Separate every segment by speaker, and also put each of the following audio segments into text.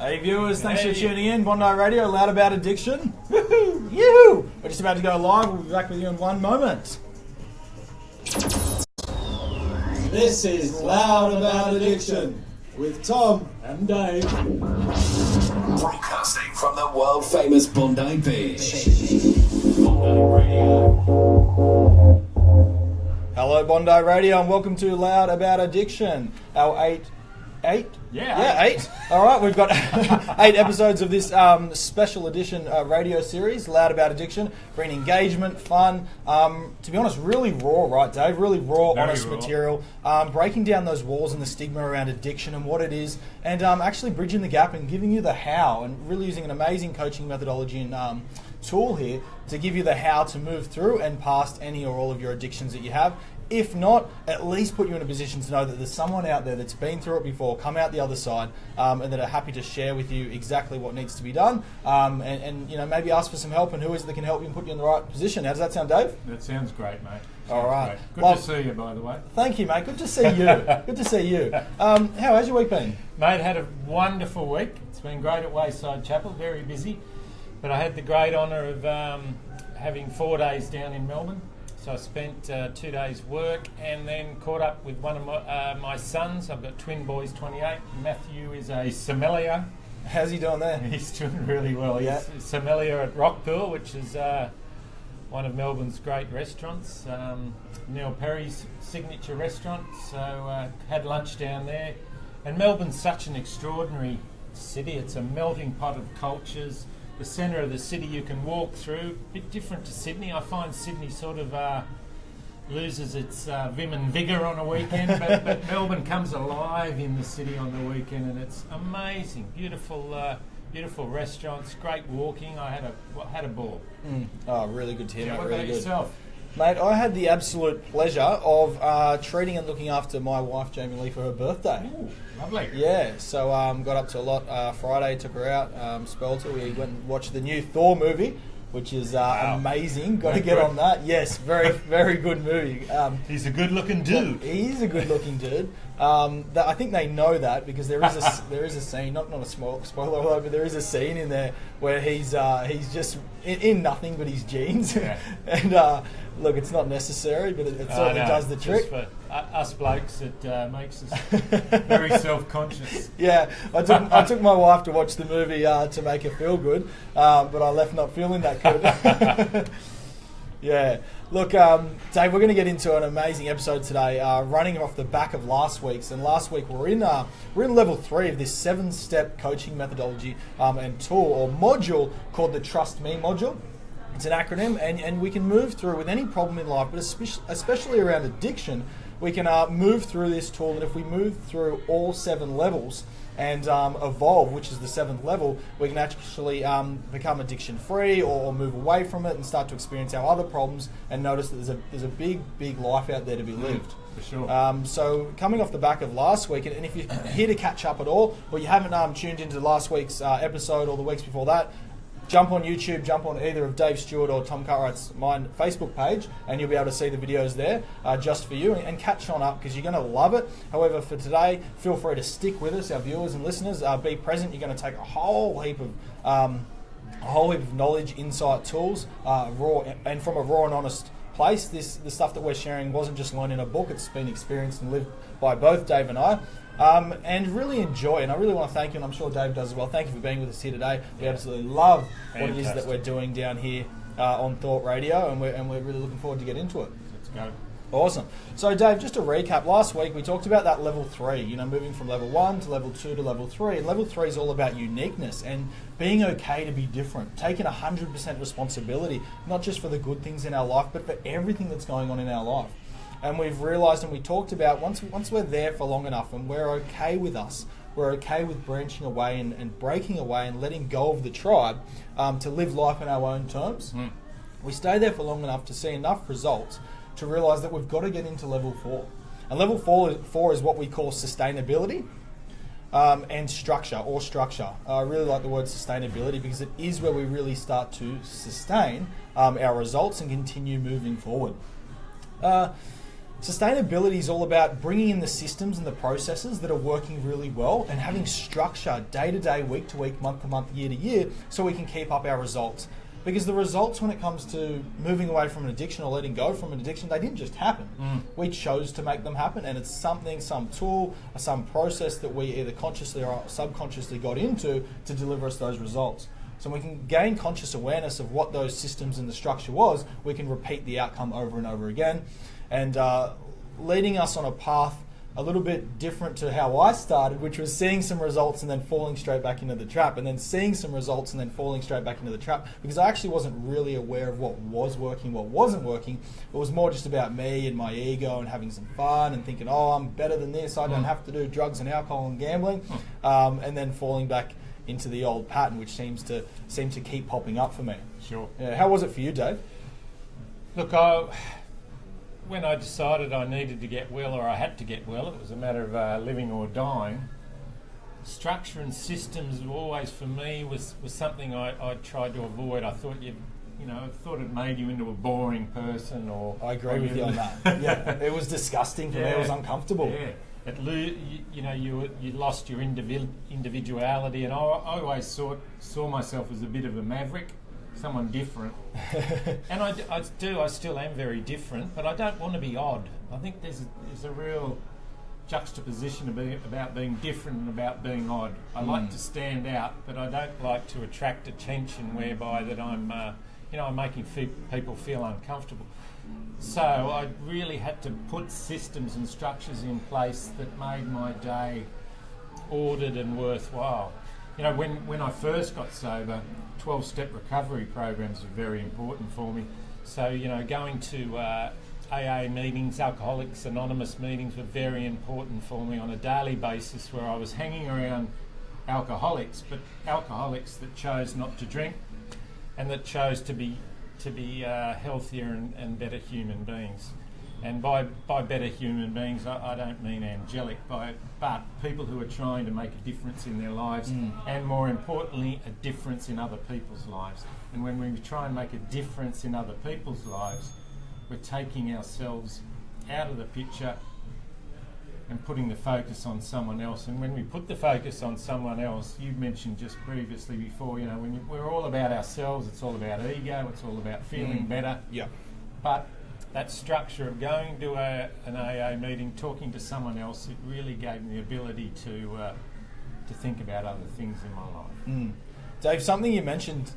Speaker 1: Hey viewers, thanks for tuning in. Bondi Radio, loud about addiction. Woohoo! Yoo-hoo! We're just about to go live. We'll be back with you in one moment. This is Loud About Addiction with Tom and Dave.
Speaker 2: Broadcasting from the world famous Bondi Beach.
Speaker 1: Hello Bondi Radio and welcome to Loud About Addiction. Our eight? Yeah, eight. All right, we've got 8 episodes of this special edition radio series, Loud About Addiction, bringing engagement, fun, to be honest, really raw, right, Dave? Really raw,
Speaker 3: Very
Speaker 1: honest
Speaker 3: raw.
Speaker 1: material, breaking down those walls and the stigma around addiction and what it is, and actually bridging the gap and giving you the how, and really using an amazing coaching methodology and tool here to give you the how to move through and past any or all of your addictions that you have. If not, at least put you in a position to know that there's someone out there that's been through it before, come out the other side, and that are happy to share with you exactly what needs to be done, and you know, maybe ask for some help, and who is it that can help you and put you in the right position. How does that sound, Dave?
Speaker 3: That sounds great, mate.
Speaker 1: All right.
Speaker 3: Good to see you, by the way.
Speaker 1: Thank you, mate. Good to see you. Good to see you. How has your week been?
Speaker 3: Mate, had a wonderful week. It's been great at Wayside Chapel, very busy. But I had the great honour of having 4 days down in Melbourne. So I spent 2 days work and then caught up with one of my sons. I've got twin boys, 28. Matthew is a sommelier.
Speaker 1: How's he doing there?
Speaker 3: He's doing really well.
Speaker 1: Yeah.
Speaker 3: He's a sommelier at Rockpool, which is one of Melbourne's great restaurants. Neil Perry's signature restaurant. So had lunch down there. And Melbourne's such an extraordinary city. It's a melting pot of cultures. The centre of the city you can walk through, a bit different to Sydney. I find Sydney sort of loses its vim and vigour on a weekend, but Melbourne comes alive in the city on the weekend, and it's amazing. Beautiful restaurants, great walking. I had a ball.
Speaker 1: Oh, really good to hear,
Speaker 3: Yeah,
Speaker 1: mate.
Speaker 3: what
Speaker 1: Really
Speaker 3: about
Speaker 1: good.
Speaker 3: yourself?
Speaker 1: Mate, I had the absolute pleasure of treating and looking after my wife, Jamie Lee, for her birthday.
Speaker 3: Ooh, lovely.
Speaker 1: Yeah, so got up to a lot Friday, took her out, spoiled her. We went and watched the new Thor movie, which is amazing. Got to get on that. Yes, very good movie.
Speaker 3: He's a good-looking dude.
Speaker 1: He is a good-looking dude. I think they know that because there is a scene, not a spoiler alert, but there is a scene in there where he's just in nothing but his jeans.
Speaker 3: Yeah.
Speaker 1: And look, it's not necessary, but it certainly does the trick.
Speaker 3: Just for us blokes, it makes us very self-conscious.
Speaker 1: Yeah, I took my wife to watch the movie to make her feel good, but I left not feeling that good. Yeah. Look, Dave, we're going to get into an amazing episode today, running off the back of last week's. And last week we're in level 3 of this 7-step coaching methodology and tool or module called the Trust Me module. It's an acronym, and we can move through with any problem in life, but especially around addiction, we can move through this tool. And if we move through all 7 levels and evolve, which is the 7th level, we can actually become addiction-free or move away from it and start to experience our other problems and notice that there's a big life out there to be lived.
Speaker 3: For sure.
Speaker 1: So coming off the back of last week, and if you're here to catch up at all, or you haven't tuned into last week's episode or the weeks before that, jump on YouTube, jump on either of Dave Stewart or Tom Cartwright's Facebook page, and you'll be able to see the videos there just for you and catch on up because you're going to love it. However, for today, feel free to stick with us, our viewers and listeners. Be present. You're going to take a whole heap of knowledge, insight, tools, raw and from a raw and honest place. The stuff that we're sharing wasn't just learned in a book; it's been experienced and lived by both Dave and I. And really enjoy, and I really want to thank you, and I'm sure Dave does as well. Thank you for being with us here today. We absolutely love what it is that we're doing down here on Thought Radio, and we're really looking forward to get into it.
Speaker 3: Let's go.
Speaker 1: Awesome. So, Dave, just to recap, last week we talked about that level 3, moving from level 1 to level 2 to level 3. And level 3 is all about uniqueness and being okay to be different, taking 100% responsibility, not just for the good things in our life, but for everything that's going on in our life. And we've realised, and we talked about, once we're there for long enough and we're okay with us, we're okay with branching away and breaking away and letting go of the tribe to live life on our own terms. We stay there for long enough to see enough results to realise that we've got to get into level 4. And level 4 is what we call sustainability and structure. I really like the word sustainability because it is where we really start to sustain our results and continue moving forward. Sustainability is all about bringing in the systems and the processes that are working really well and having structure day to day, week to week, month to month, year to year, so we can keep up our results. Because the results when it comes to moving away from an addiction or letting go from an addiction, they didn't just happen. We chose to make them happen, and it's something, some tool, or some process that we either consciously or subconsciously got into to deliver us those results. So when we can gain conscious awareness of what those systems and the structure was, we can repeat the outcome over and over again. And leading us on a path a little bit different to how I started, which was seeing some results and then falling straight back into the trap, and then seeing some results and then falling straight back into the trap, because I actually wasn't really aware of what was working, what wasn't working. It was more just about me and my ego and having some fun and thinking, oh, I'm better than this, I don't have to do drugs and alcohol and gambling, and then falling back into the old pattern, which seems to keep popping up for me.
Speaker 3: Sure.
Speaker 1: Yeah. How was it for you, Dave?
Speaker 3: Look, when I decided I needed to get well, or I had to get well, it was a matter of living or dying. Structure and systems always, for me, was something I tried to avoid. I thought it made you into a boring person, or
Speaker 1: I agree with you on that. Yeah, it was disgusting for me. It was uncomfortable.
Speaker 3: Yeah, you lost your individuality, and I always saw myself as a bit of a maverick. Someone different. And I still am very different, but I don't want to be odd. I think there's a real juxtaposition about being different and about being odd. I like to stand out, but I don't like to attract attention whereby that I'm making people feel uncomfortable. So I really had to put systems and structures in place that made my day ordered and worthwhile. You know, when I first got sober, 12-step recovery programs were very important for me. So, going to AA meetings, Alcoholics Anonymous meetings were very important for me on a daily basis, where I was hanging around alcoholics, but alcoholics that chose not to drink and that chose to be healthier and better human beings. And by better human beings, I don't mean angelic, but people who are trying to make a difference in their lives, and more importantly, a difference in other people's lives. And when we try and make a difference in other people's lives, we're taking ourselves out of the picture and putting the focus on someone else. And when we put the focus on someone else, you mentioned just previously before, we're all about ourselves, it's all about ego, it's all about feeling better.
Speaker 1: Yeah.
Speaker 3: But that structure of going to an AA meeting, talking to someone else, it really gave me the ability to think about other things in my life.
Speaker 1: Dave, something you mentioned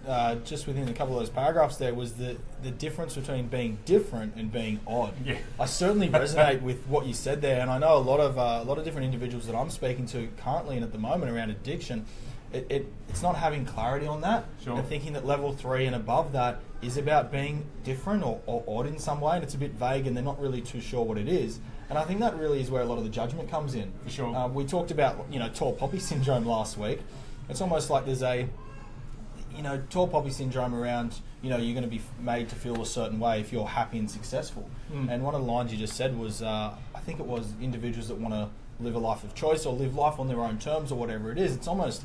Speaker 1: just within a couple of those paragraphs there was the difference between being different and being odd.
Speaker 3: Yeah.
Speaker 1: I certainly resonate with what you said there, and I know a lot of different individuals that I'm speaking to currently and at the moment around addiction. It's not having clarity on that,
Speaker 3: sure,
Speaker 1: and thinking that level 3 and above that is about being different or odd in some way, and it's a bit vague and they're not really too sure what it is. And I think that really is where a lot of the judgment comes in.
Speaker 3: For sure.
Speaker 1: We talked about tall poppy syndrome last week. It's almost like there's a tall poppy syndrome around you're going to be made to feel a certain way if you're happy and successful. And one of the lines you just said was I think it was individuals that want to live a life of choice or live life on their own terms or whatever it is. It's almost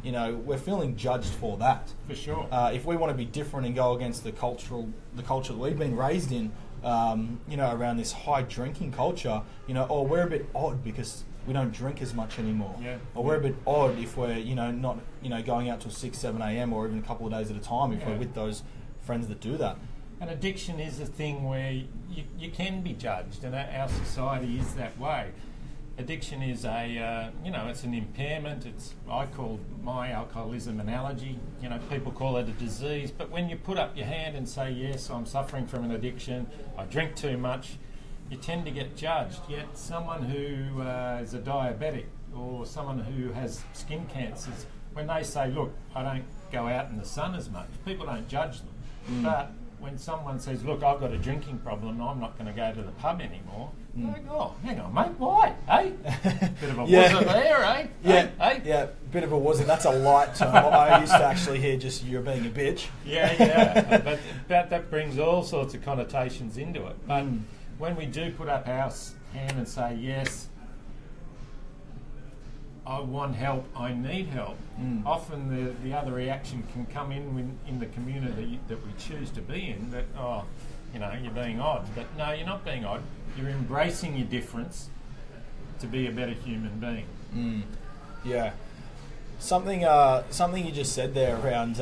Speaker 1: we're feeling judged for that.
Speaker 3: For sure.
Speaker 1: If we want to be different and go against the culture that we've been raised in, around this high drinking culture, or we're a bit odd because we don't drink as much anymore.
Speaker 3: Yeah.
Speaker 1: Or we're a bit odd if we're, not, going out till 6, 7 a.m. or even a couple of days at a time if we're with those friends that do that.
Speaker 3: And addiction is a thing where you can be judged, and our society is that way. Addiction is it's an impairment. I call my alcoholism an allergy. People call it a disease. But when you put up your hand and say, yes, I'm suffering from an addiction, I drink too much, you tend to get judged. Yet someone who is a diabetic or someone who has skin cancers, when they say, look, I don't go out in the sun as much, people don't judge them. But when someone says, look, I've got a drinking problem, I'm not going to go to the pub anymore, they're like, oh, hang on, mate, why? Hey? Bit of a wuzzer there, eh?
Speaker 1: Yeah, bit of a wuzzer. That's a light term. I used to actually hear just you're being a bitch.
Speaker 3: Yeah. But that brings all sorts of connotations into it. But when we do put up our hand and say, yes, I want help, I need help, often the other reaction can come in the community that we choose to be in, that, you're being odd. But no, you're not being odd. You're embracing your difference to be a better human being.
Speaker 1: Yeah. Something you just said there around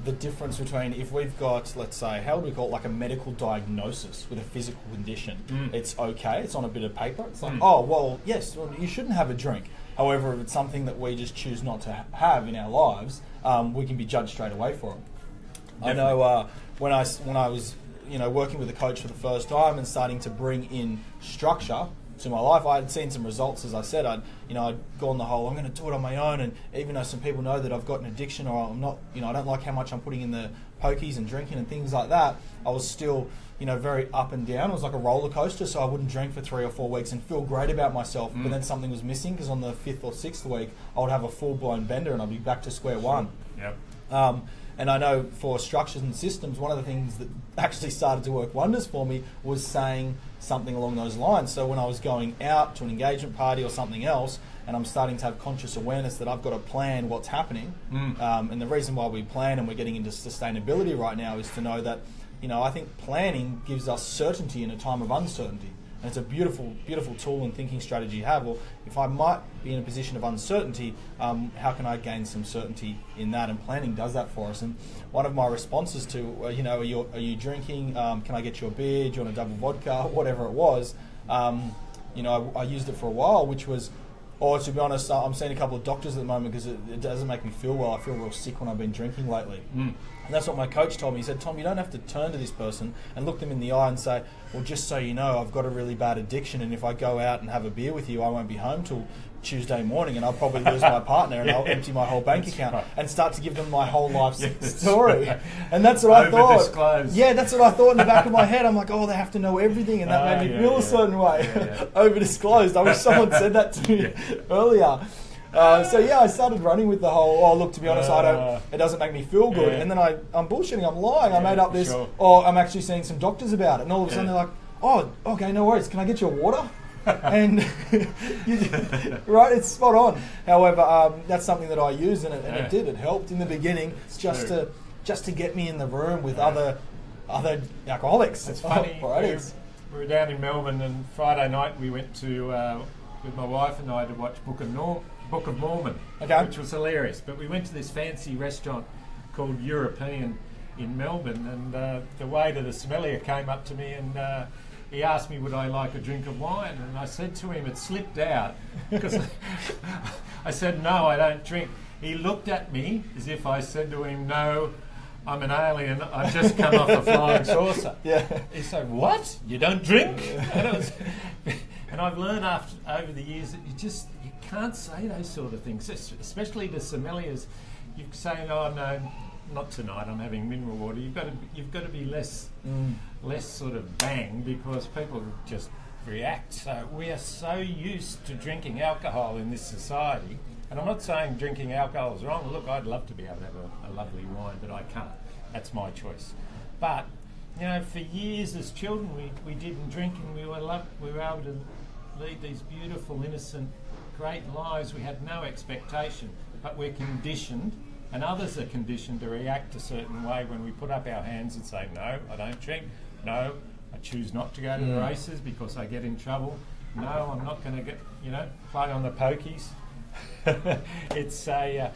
Speaker 1: the difference between if we've got, let's say, how would we call it, like a medical diagnosis with a physical condition. It's okay, it's on a bit of paper. It's like, oh, well, yes, well, you shouldn't have a drink. However, if it's something that we just choose not to have in our lives, we can be judged straight away for it. Definitely. I know when I was working with a coach for the first time and starting to bring in structure to my life, I had seen some results. As I said, I'd gone the whole, I'm going to do it on my own, and even though some people know that I've got an addiction, or I'm not, I don't like how much I'm putting in the pokies and drinking and things like that, I was still very up and down. It was like a roller coaster, so I wouldn't drink for 3 or 4 weeks and feel great about myself, but then something was missing, because on the 5th or 6th week I would have a full-blown bender and I'd be back to square one.
Speaker 3: Yep.
Speaker 1: And I know for structures and systems, one of the things that actually started to work wonders for me was saying something along those lines. So when I was going out to an engagement party or something else, and I'm starting to have conscious awareness that I've got to plan what's happening, and the reason why we plan and we're getting into sustainability right now is to know that, I think planning gives us certainty in a time of uncertainty. And it's a beautiful, beautiful tool and thinking strategy you have. Well, if I might be in a position of uncertainty, how can I gain some certainty in that? And planning does that for us. And one of my responses to, are you drinking? Can I get you a beer? Do you want a double vodka? Whatever it was. I used it for a while, which was, or to be honest, I'm seeing a couple of doctors at the moment because it doesn't make me feel well. I feel real sick when I've been drinking lately. And that's what my coach told me. He said, Tom, you don't have to turn to this person and look them in the eye and say, well, just so you know, I've got a really bad addiction, and if I go out and have a beer with you, I won't be home till Tuesday morning, and I'll probably lose my partner, and I'll empty my whole bank account, and start to give them my whole life story. And that's what I thought. Yeah, that's what I thought in the back of my head. I'm like, oh, they have to know everything, and that made me feel a certain way. Over-disclosed. I wish someone said that to me earlier. I started running with the whole, oh, look, to be honest, it doesn't make me feel good. And then I'm bullshitting, I'm lying. I made up this, or I'm actually seeing some doctors about it. And all of a sudden they're like, oh, okay, no worries. Can I get you a water? And, right, it's spot on. However, that's something that I use, and it did. It helped in the beginning just to get me in the room with other alcoholics.
Speaker 3: It's funny. We were down in Melbourne, and Friday night we went to, with my wife and I, to watch Book of Mormon, which was hilarious. But we went to this fancy restaurant called European in Melbourne, and the waiter, the sommelier, came up to me and he asked me would I like a drink of wine, and I said to him, it slipped out because I said, no, I don't drink. He looked at me as if I said to him, no, I'm an alien, I've just come off a flying saucer. He said, what? You don't drink? And I've learned over the years that you can't say those sort of things, especially the sommeliers. You say, oh no, not tonight, I'm having mineral water. You've got to be less sort of bang, because people just react. So we are so used to drinking alcohol in this society. And I'm not saying drinking alcohol is wrong. Look, I'd love to be able to have a lovely wine, but I can't. That's my choice. But for years as children, we didn't drink, and we were able to lead these beautiful, innocent, great lives. We had no expectation, but we're conditioned, and others are conditioned to react a certain way when we put up our hands and say, no, I don't drink. No, I choose not to go to the races because I get in trouble. No, I'm not going to play on the pokies. It's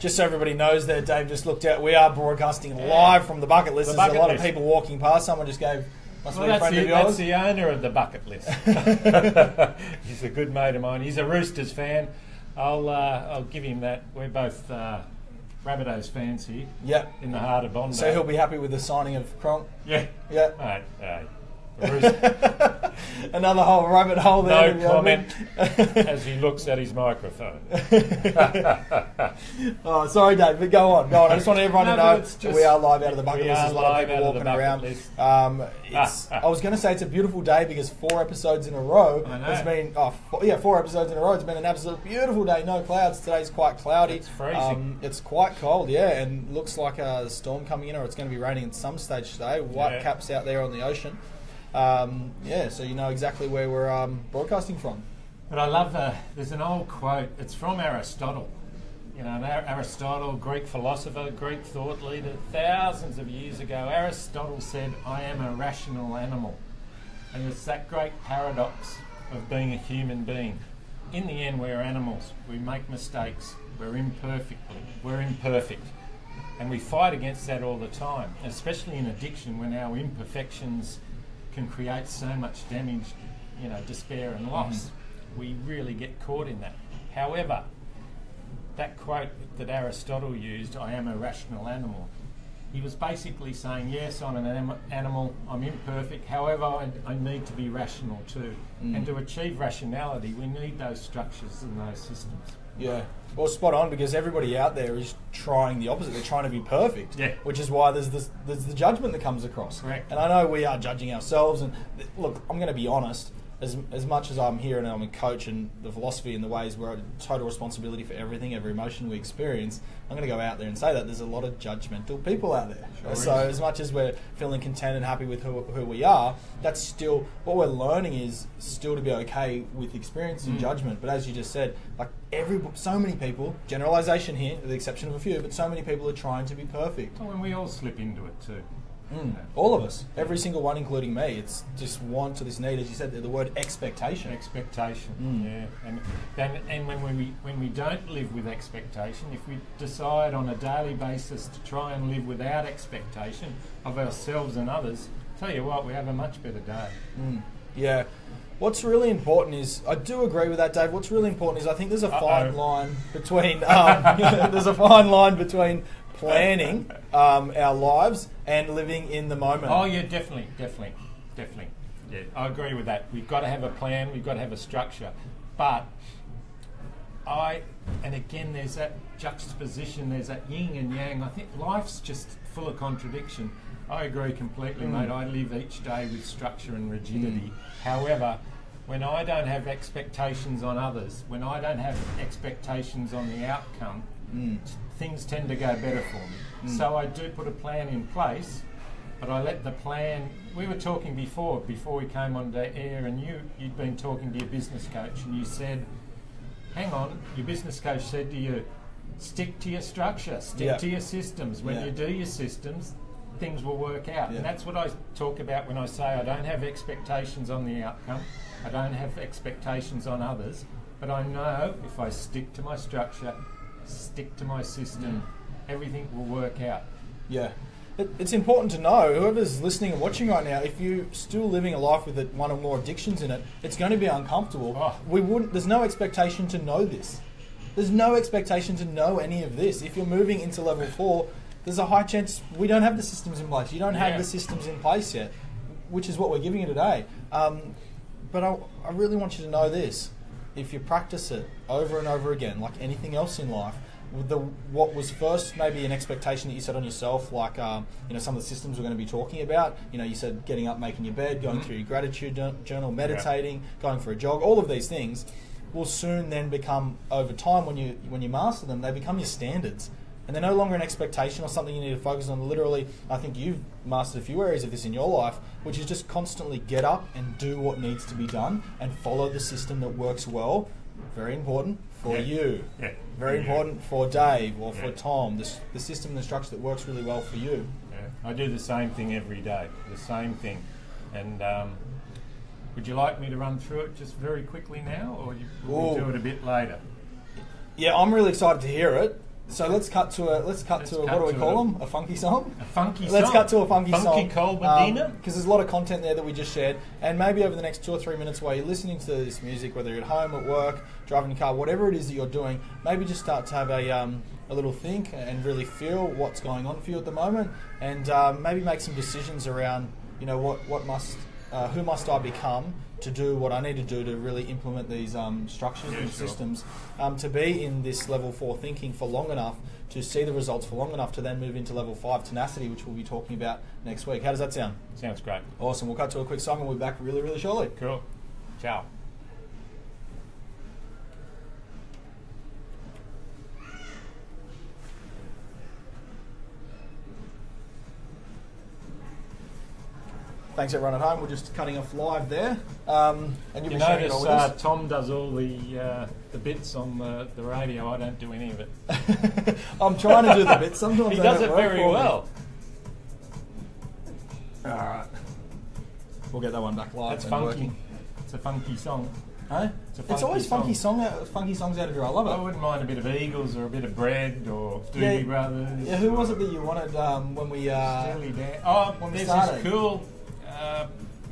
Speaker 1: just so everybody knows there, Dave just looked out. We are broadcasting live from the bucket list. There's a lot of people walking past. Someone just gave. That's
Speaker 3: the owner of the bucket list. He's a good mate of mine. He's a Roosters fan. I'll give him that. We're both Rabbitohs fans here.
Speaker 1: Yeah.
Speaker 3: In the heart of Bondi.
Speaker 1: So he'll be happy with the signing of Cronk.
Speaker 3: Yeah.
Speaker 1: Yeah. Another whole rabbit hole there.
Speaker 3: No comment as he looks at his microphone.
Speaker 1: Oh, sorry, Dave, but go on. I just want everyone to know we are live out of the bucket list. There's a lot of people walking around. I was going to say it's a beautiful day because 4 episodes in a row. It's been 4 episodes in a row. It's been an absolute beautiful day. No clouds. Today's quite cloudy.
Speaker 3: It's freezing.
Speaker 1: It's quite cold, and looks like a storm coming in, or it's going to be raining at some stage today. White caps out there on the ocean. So you know exactly where we're broadcasting from.
Speaker 3: But I love there's an old quote. It's from Aristotle, and Aristotle, Greek philosopher, Greek thought leader, thousands of years ago, Aristotle said, I am a rational animal. And it's that great paradox of being a human being. In the end, we're animals. We make mistakes. We're imperfect. And we fight against that all the time, especially in addiction when our imperfections can create so much damage, despair and loss. We really get caught in that. However, that quote that Aristotle used, I am a rational animal, he was basically saying, yes, I'm an animal, I'm imperfect, however, I need to be rational too. And to achieve rationality, we need those structures and those systems.
Speaker 1: Yeah, well, spot on, because everybody out there is trying the opposite. They're trying to be perfect, which is why there's the judgment that comes across.
Speaker 3: Correct.
Speaker 1: And I know we are judging ourselves. And look, I'm going to be honest. As much as I'm here and I'm a coach, and the philosophy and the ways we're total responsibility for everything, every emotion we experience, I'm going to go out there and say that there's a lot of judgmental people out there. So as much as we're feeling content and happy with who we are, that's still what we're learning, is still to be okay with experiencing judgment. But as you just said, like so many people, generalization here, with the exception of a few, but so many people are trying to be perfect.
Speaker 3: Oh, and we all slip into it too.
Speaker 1: All of us, every single one, including me. It's just want to this need, as you said, the word expectation.
Speaker 3: Yeah. And when we don't live with expectation, if we decide on a daily basis to try and live without expectation of ourselves and others, tell you what, we have a much better day.
Speaker 1: Yeah. What's really important is, I do agree with that, Dave. What's really important is, I think there's a fine line between planning our lives and living in the moment.
Speaker 3: Oh yeah, definitely. Yeah, I agree with that. We've got to have a plan. We've got to have a structure. But again, there's that juxtaposition. There's that yin and yang. I think life's just full of contradiction. I agree completely, mate. I live each day with structure and rigidity. However, when I don't have expectations on others, when I don't have expectations on the outcome, things tend to go better for me. So I do put a plan in place, but I let the plan... We were talking before we came on the air, and you'd been talking to your business coach, and you said, hang on, your business coach said to you, stick to your structure, stick to your systems. When you do your systems, things will work out. And that's what I talk about when I say I don't have expectations on the outcome, I don't have expectations on others, but I know if I stick to my structure, stick to my system, everything will work out. Yeah.
Speaker 1: It's important to know, whoever's listening and watching right now, if you're still living a life with one or more addictions in it, it's going to be uncomfortable. There's no expectation to know this. There's no expectation to know any of this. If you're moving into level 4, there's a high chance we don't have the systems in place. You don't have the systems in place yet, which is what we're giving you today. But I really want you to know this. If you practice it over and over again, like anything else in life, what was first maybe an expectation that you set on yourself, like some of the systems we're going to be talking about. You said getting up, making your bed, going through your gratitude journal, meditating, going for a jog. All of these things will soon then become, over time, when you master them, they become your standards. And they're no longer an expectation or something you need to focus on. Literally, I think you've mastered a few areas of this in your life, which is just constantly get up and do what needs to be done and follow the system that works well. Very important for you. Yeah. Very important for Dave or for Tom. The system and the structure that works really well for you.
Speaker 3: Yeah. I do the same thing every day. The same thing. And would you like me to run through it just very quickly now, or will we do it a bit later?
Speaker 1: Yeah, I'm really excited to hear it. So let's cut to a what do we call them? A funky song?
Speaker 3: A funky song.
Speaker 1: Let's cut to a funky song.
Speaker 3: Funky Cold Medina.
Speaker 1: Because there's a lot of content there that we just shared. And maybe over the next 2 or 3 minutes while you're listening to this music, whether you're at home, at work, driving your car, whatever it is that you're doing, maybe just start to have a little think and really feel what's going on for you at the moment, and maybe make some decisions around, who must I become to do what I need to do to really implement these structures and systems, to be in this level 4 thinking for long enough, to see the results for long enough, to then move into level 5 tenacity, which we'll be talking about next week. How does that sound?
Speaker 3: Sounds great.
Speaker 1: Awesome. We'll cut to a quick song and we'll be back really, really shortly.
Speaker 3: Cool. Ciao.
Speaker 1: Thanks everyone at home. We're just cutting off live there. And you'll
Speaker 3: You
Speaker 1: be sharing it all with us.
Speaker 3: notice Tom does all the bits on the radio. I don't do any of it.
Speaker 1: I'm trying to do the bits. Sometimes
Speaker 3: He
Speaker 1: they
Speaker 3: does
Speaker 1: don't
Speaker 3: it
Speaker 1: work
Speaker 3: very
Speaker 1: for me.
Speaker 3: well.
Speaker 1: All right. We'll get that one back live.
Speaker 3: That's
Speaker 1: and
Speaker 3: funky.
Speaker 1: working.
Speaker 3: It's a funky song.
Speaker 1: Huh? It's always funky songs out of here. I love it.
Speaker 3: I wouldn't mind a bit of Eagles or a bit of Bread or Doobie Brothers.
Speaker 1: Yeah, who was it that you wanted when we...
Speaker 3: Steely Dan. Oh,
Speaker 1: when we
Speaker 3: there's
Speaker 1: started.
Speaker 3: this cool...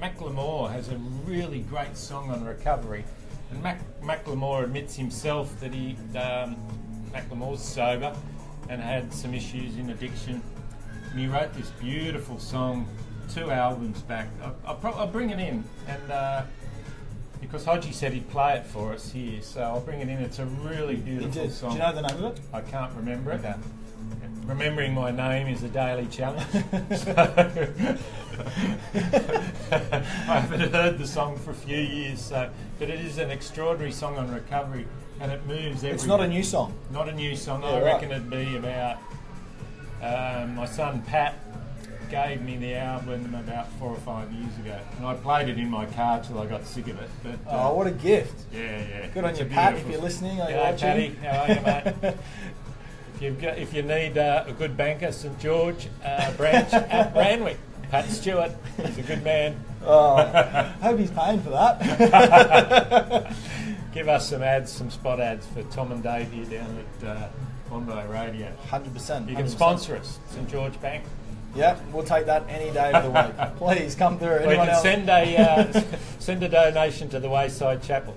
Speaker 3: Macklemore has a really great song on recovery. And Macklemore admits himself that Macklemore's sober and had some issues in addiction. And he wrote this beautiful song 2 albums back. I'll bring it in, and because Hodgie said he'd play it for us here, so I'll bring it in. It's a really beautiful song.
Speaker 1: Do you know the name of it?
Speaker 3: I can't remember it. Remembering my name is a daily challenge. I haven't heard the song for a few years, but it is an extraordinary song on recovery, and it moves every...
Speaker 1: It's not a new song.
Speaker 3: Not a new song.
Speaker 1: Yeah,
Speaker 3: I
Speaker 1: right.
Speaker 3: reckon it'd be about... my son Pat gave me the album about 4 or 5 years ago, and I played it in my car till I got sick of it. But
Speaker 1: Oh, what a gift.
Speaker 3: yeah.
Speaker 1: Good on
Speaker 3: It's
Speaker 1: you,
Speaker 3: a
Speaker 1: Pat, if
Speaker 3: beautiful-
Speaker 1: you're listening. Are you
Speaker 3: G'day,
Speaker 1: watching?
Speaker 3: Patty. How are you, mate? If you need a good banker, St George branch at Randwick, Pat Stewart, he's a good man.
Speaker 1: Oh, I hope he's paying for that.
Speaker 3: Give us some spot ads for Tom and Dave here down at Bondi Radio.
Speaker 1: 100%.
Speaker 3: You can sponsor us, St George Bank.
Speaker 1: Yeah, we'll take that any day of the week. Please come through.
Speaker 3: Or you
Speaker 1: Anyone
Speaker 3: can
Speaker 1: else?
Speaker 3: send a donation to the Wayside Chapel.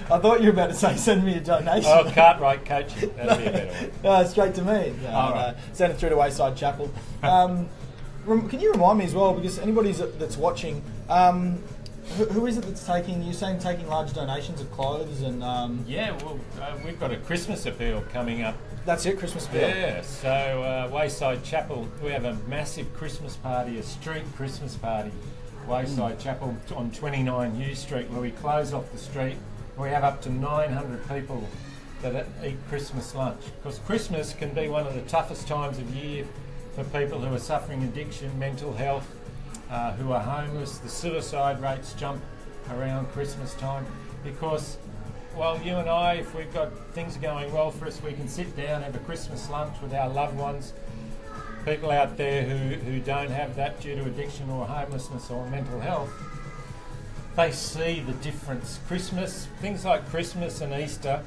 Speaker 1: I thought you were about to say send me a donation.
Speaker 3: Oh, Cartwright coaching. That'd be a better one.
Speaker 1: No, straight to me. No,
Speaker 3: All
Speaker 1: no.
Speaker 3: right.
Speaker 1: Send it through to Wayside Chapel. Can you remind me as well, because anybody that's watching, who is it that's taking? You're saying taking large donations of clothes and.
Speaker 3: Yeah, well, we've got a Christmas appeal coming up.
Speaker 1: That's it, Christmas appeal.
Speaker 3: Yeah, so Wayside Chapel, we have a massive Christmas party, a street Christmas party. Wayside Chapel on 29 Hughes Street, where we close off the street. We have up to 900 people that eat Christmas lunch. Because Christmas can be one of the toughest times of year for people who are suffering addiction, mental health, who are homeless. The suicide rates jump around Christmas time because, well, you and I, if we've got things going well for us, we can sit down, have a Christmas lunch with our loved ones. People out there who don't have that due to addiction or homelessness or mental health, they see the difference. Christmas, things like Christmas and Easter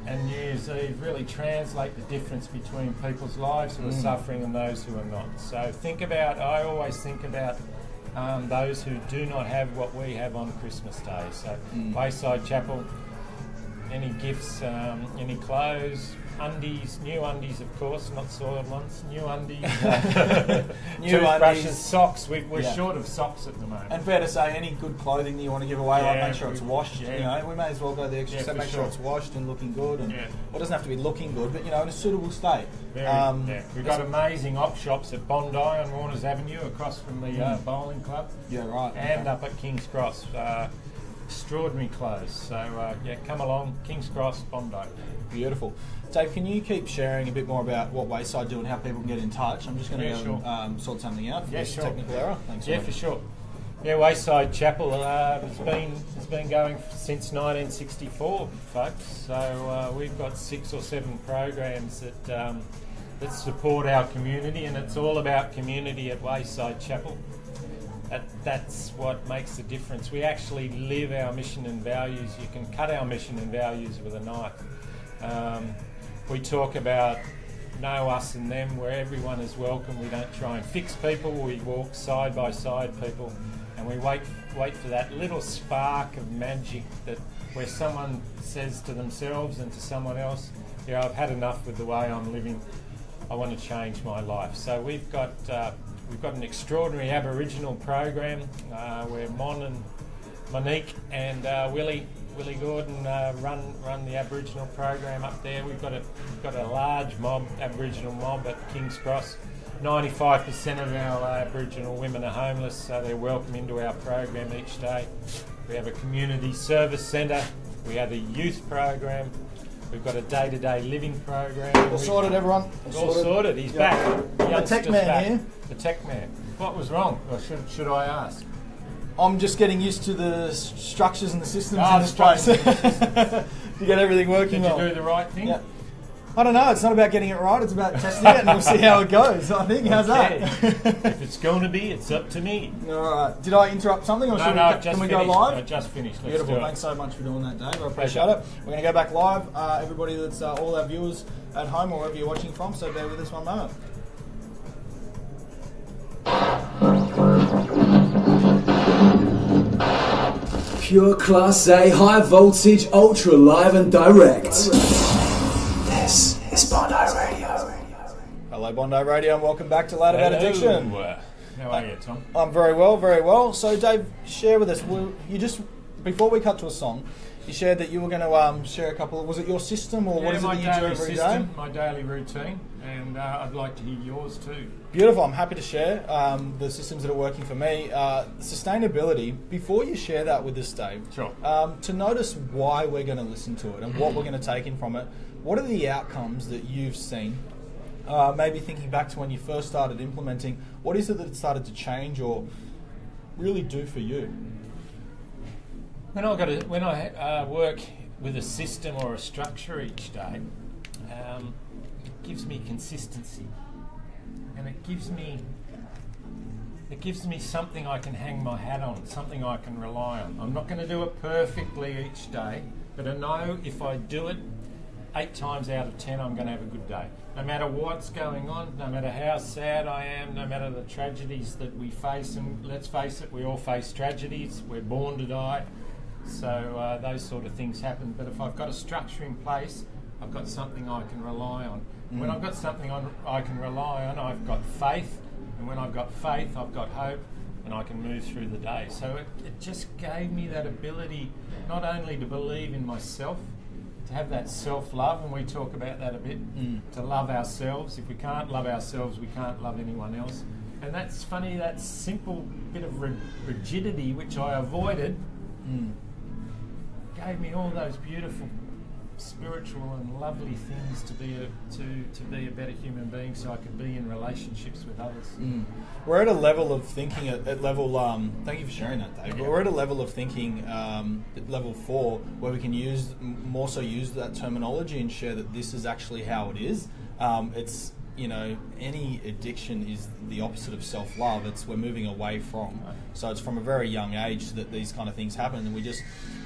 Speaker 3: and New Year's Eve really translate the difference between people's lives who are suffering and those who are not. So I always think about those who do not have what we have on Christmas Day. So Wayside Chapel, any gifts, any clothes, undies, new undies of course, not soiled ones, new undies,
Speaker 1: New
Speaker 3: toothbrushes,
Speaker 1: undies.
Speaker 3: socks. We're short of socks at the moment.
Speaker 1: And fair to say, any good clothing that you want to give away, like
Speaker 3: Yeah,
Speaker 1: make sure it's washed.
Speaker 3: yeah.
Speaker 1: You know, we may as well go the extra
Speaker 3: Yeah,
Speaker 1: step,
Speaker 3: for
Speaker 1: make sure
Speaker 3: sure.
Speaker 1: it's washed and looking good. And
Speaker 3: Yeah.
Speaker 1: well, it doesn't have to be looking good, but you know, in a suitable state.
Speaker 3: We've got amazing op shops at Bondi on Warners Avenue, across from the bowling club,
Speaker 1: Yeah, right.
Speaker 3: and
Speaker 1: okay.
Speaker 3: up at King's Cross. Extraordinary clothes. So come along, King's Cross, Bondi.
Speaker 1: Beautiful. Dave, can you keep sharing a bit more about what Wayside do and how people can get in touch? I'm just going to
Speaker 3: Yeah,
Speaker 1: go
Speaker 3: sure.
Speaker 1: and sort something out for
Speaker 3: Yeah,
Speaker 1: this
Speaker 3: sure.
Speaker 1: technical error. Thanks.
Speaker 3: Yeah, for sure. Yeah, Wayside Chapel has been going since 1964, folks. So we've got 6 or 7 programs that support our community, and it's all about community at Wayside Chapel. That's what makes the difference. We actually live our mission and values. You can cut our mission and values with a knife. We talk about know us and them, where everyone is welcome. We don't try and fix people. We walk side by side people, and we wait for that little spark of magic that where someone says to themselves and to someone else, "Yeah, I've had enough with the way I'm living. I want to change my life." So we've got an extraordinary Aboriginal program where Mon and Monique and Willie Gordon run the Aboriginal program up there. We've got a large Aboriginal mob at King's Cross. 95% of our Aboriginal women are homeless, so they're welcome into our program each day. We have a community service centre. We have a youth program. We've got a day-to-day living program.
Speaker 1: All sorted, everyone.
Speaker 3: All sorted. He's back.
Speaker 1: The tech
Speaker 3: Youngster's
Speaker 1: man
Speaker 3: back.
Speaker 1: here.
Speaker 3: The tech man. What was wrong? Or should I ask?
Speaker 1: I'm just getting used to the structures and the systems
Speaker 3: Ah,
Speaker 1: in this place.
Speaker 3: structures.
Speaker 1: To get everything working
Speaker 3: Did you
Speaker 1: well.
Speaker 3: do the right thing?
Speaker 1: Yeah. I don't know. It's not about getting it right. It's about testing it, and we'll see how it goes. I think. How's
Speaker 3: Okay.
Speaker 1: that?
Speaker 3: If it's going to be, it's up to me.
Speaker 1: All right. Did I interrupt something, or
Speaker 3: No,
Speaker 1: should
Speaker 3: no,
Speaker 1: we,
Speaker 3: just
Speaker 1: can we
Speaker 3: finished.
Speaker 1: go live?
Speaker 3: I just finished. Let's
Speaker 1: Beautiful.
Speaker 3: do it.
Speaker 1: Thanks so much for doing that, Dave. I appreciate it. We're going to go back live. Everybody that's all our viewers at home or wherever you're watching from, so bear with us one moment.
Speaker 2: Pure Class A, high voltage, ultra live and direct. This is Bondi Radio.
Speaker 1: Hello, Bondi Radio, and welcome back to Lad About Addiction.
Speaker 3: How are you, Tom?
Speaker 1: I'm very well, very well. So, Dave, share with us. You just before we cut to a song, you shared that you were going to share a couple. Was it your system, or what is it that you do every day?
Speaker 3: My daily routine, and I'd like to hear yours too.
Speaker 1: Beautiful. I'm happy to share the systems that are working for me. Sustainability. Before you share that with us, Dave,
Speaker 3: Sure.
Speaker 1: To notice why we're going to listen to it and what we're going to take in from it. What are the outcomes that you've seen? Maybe thinking back to when you first started implementing, what is it that it started to change or really do for you?
Speaker 3: When I work with a system or a structure each day, it gives me consistency, and it gives me something I can hang my hat on, something I can rely on. I'm not going to do it perfectly each day, but I know if I do it 8 times out of 10, I'm going to have a good day. No matter what's going on, no matter how sad I am, no matter the tragedies that we face, and let's face it, we all face tragedies. We're born to die. So those sort of things happen. But if I've got a structure in place, I've got something I can rely on. When I've got something I can rely on, I've got faith. And when I've got faith, I've got hope, and I can move through the day. So it just gave me that ability not only to believe in myself, to have that self-love, and we talk about that a bit, to love ourselves. If we can't love ourselves, we can't love anyone else. And that's funny, that simple bit of rigidity, which I avoided, gave me all those beautiful spiritual and lovely things to be a better human being, so I could be in relationships with others.
Speaker 1: We're at a level of thinking at level. Thank you for sharing that, Dave.
Speaker 3: Yeah.
Speaker 1: We're at a level of thinking at level 4 where we can use that terminology and share that this is actually how it is. It's any addiction is the opposite of self-love. We're moving away from. So it's from a very young age that these kind of things happen, and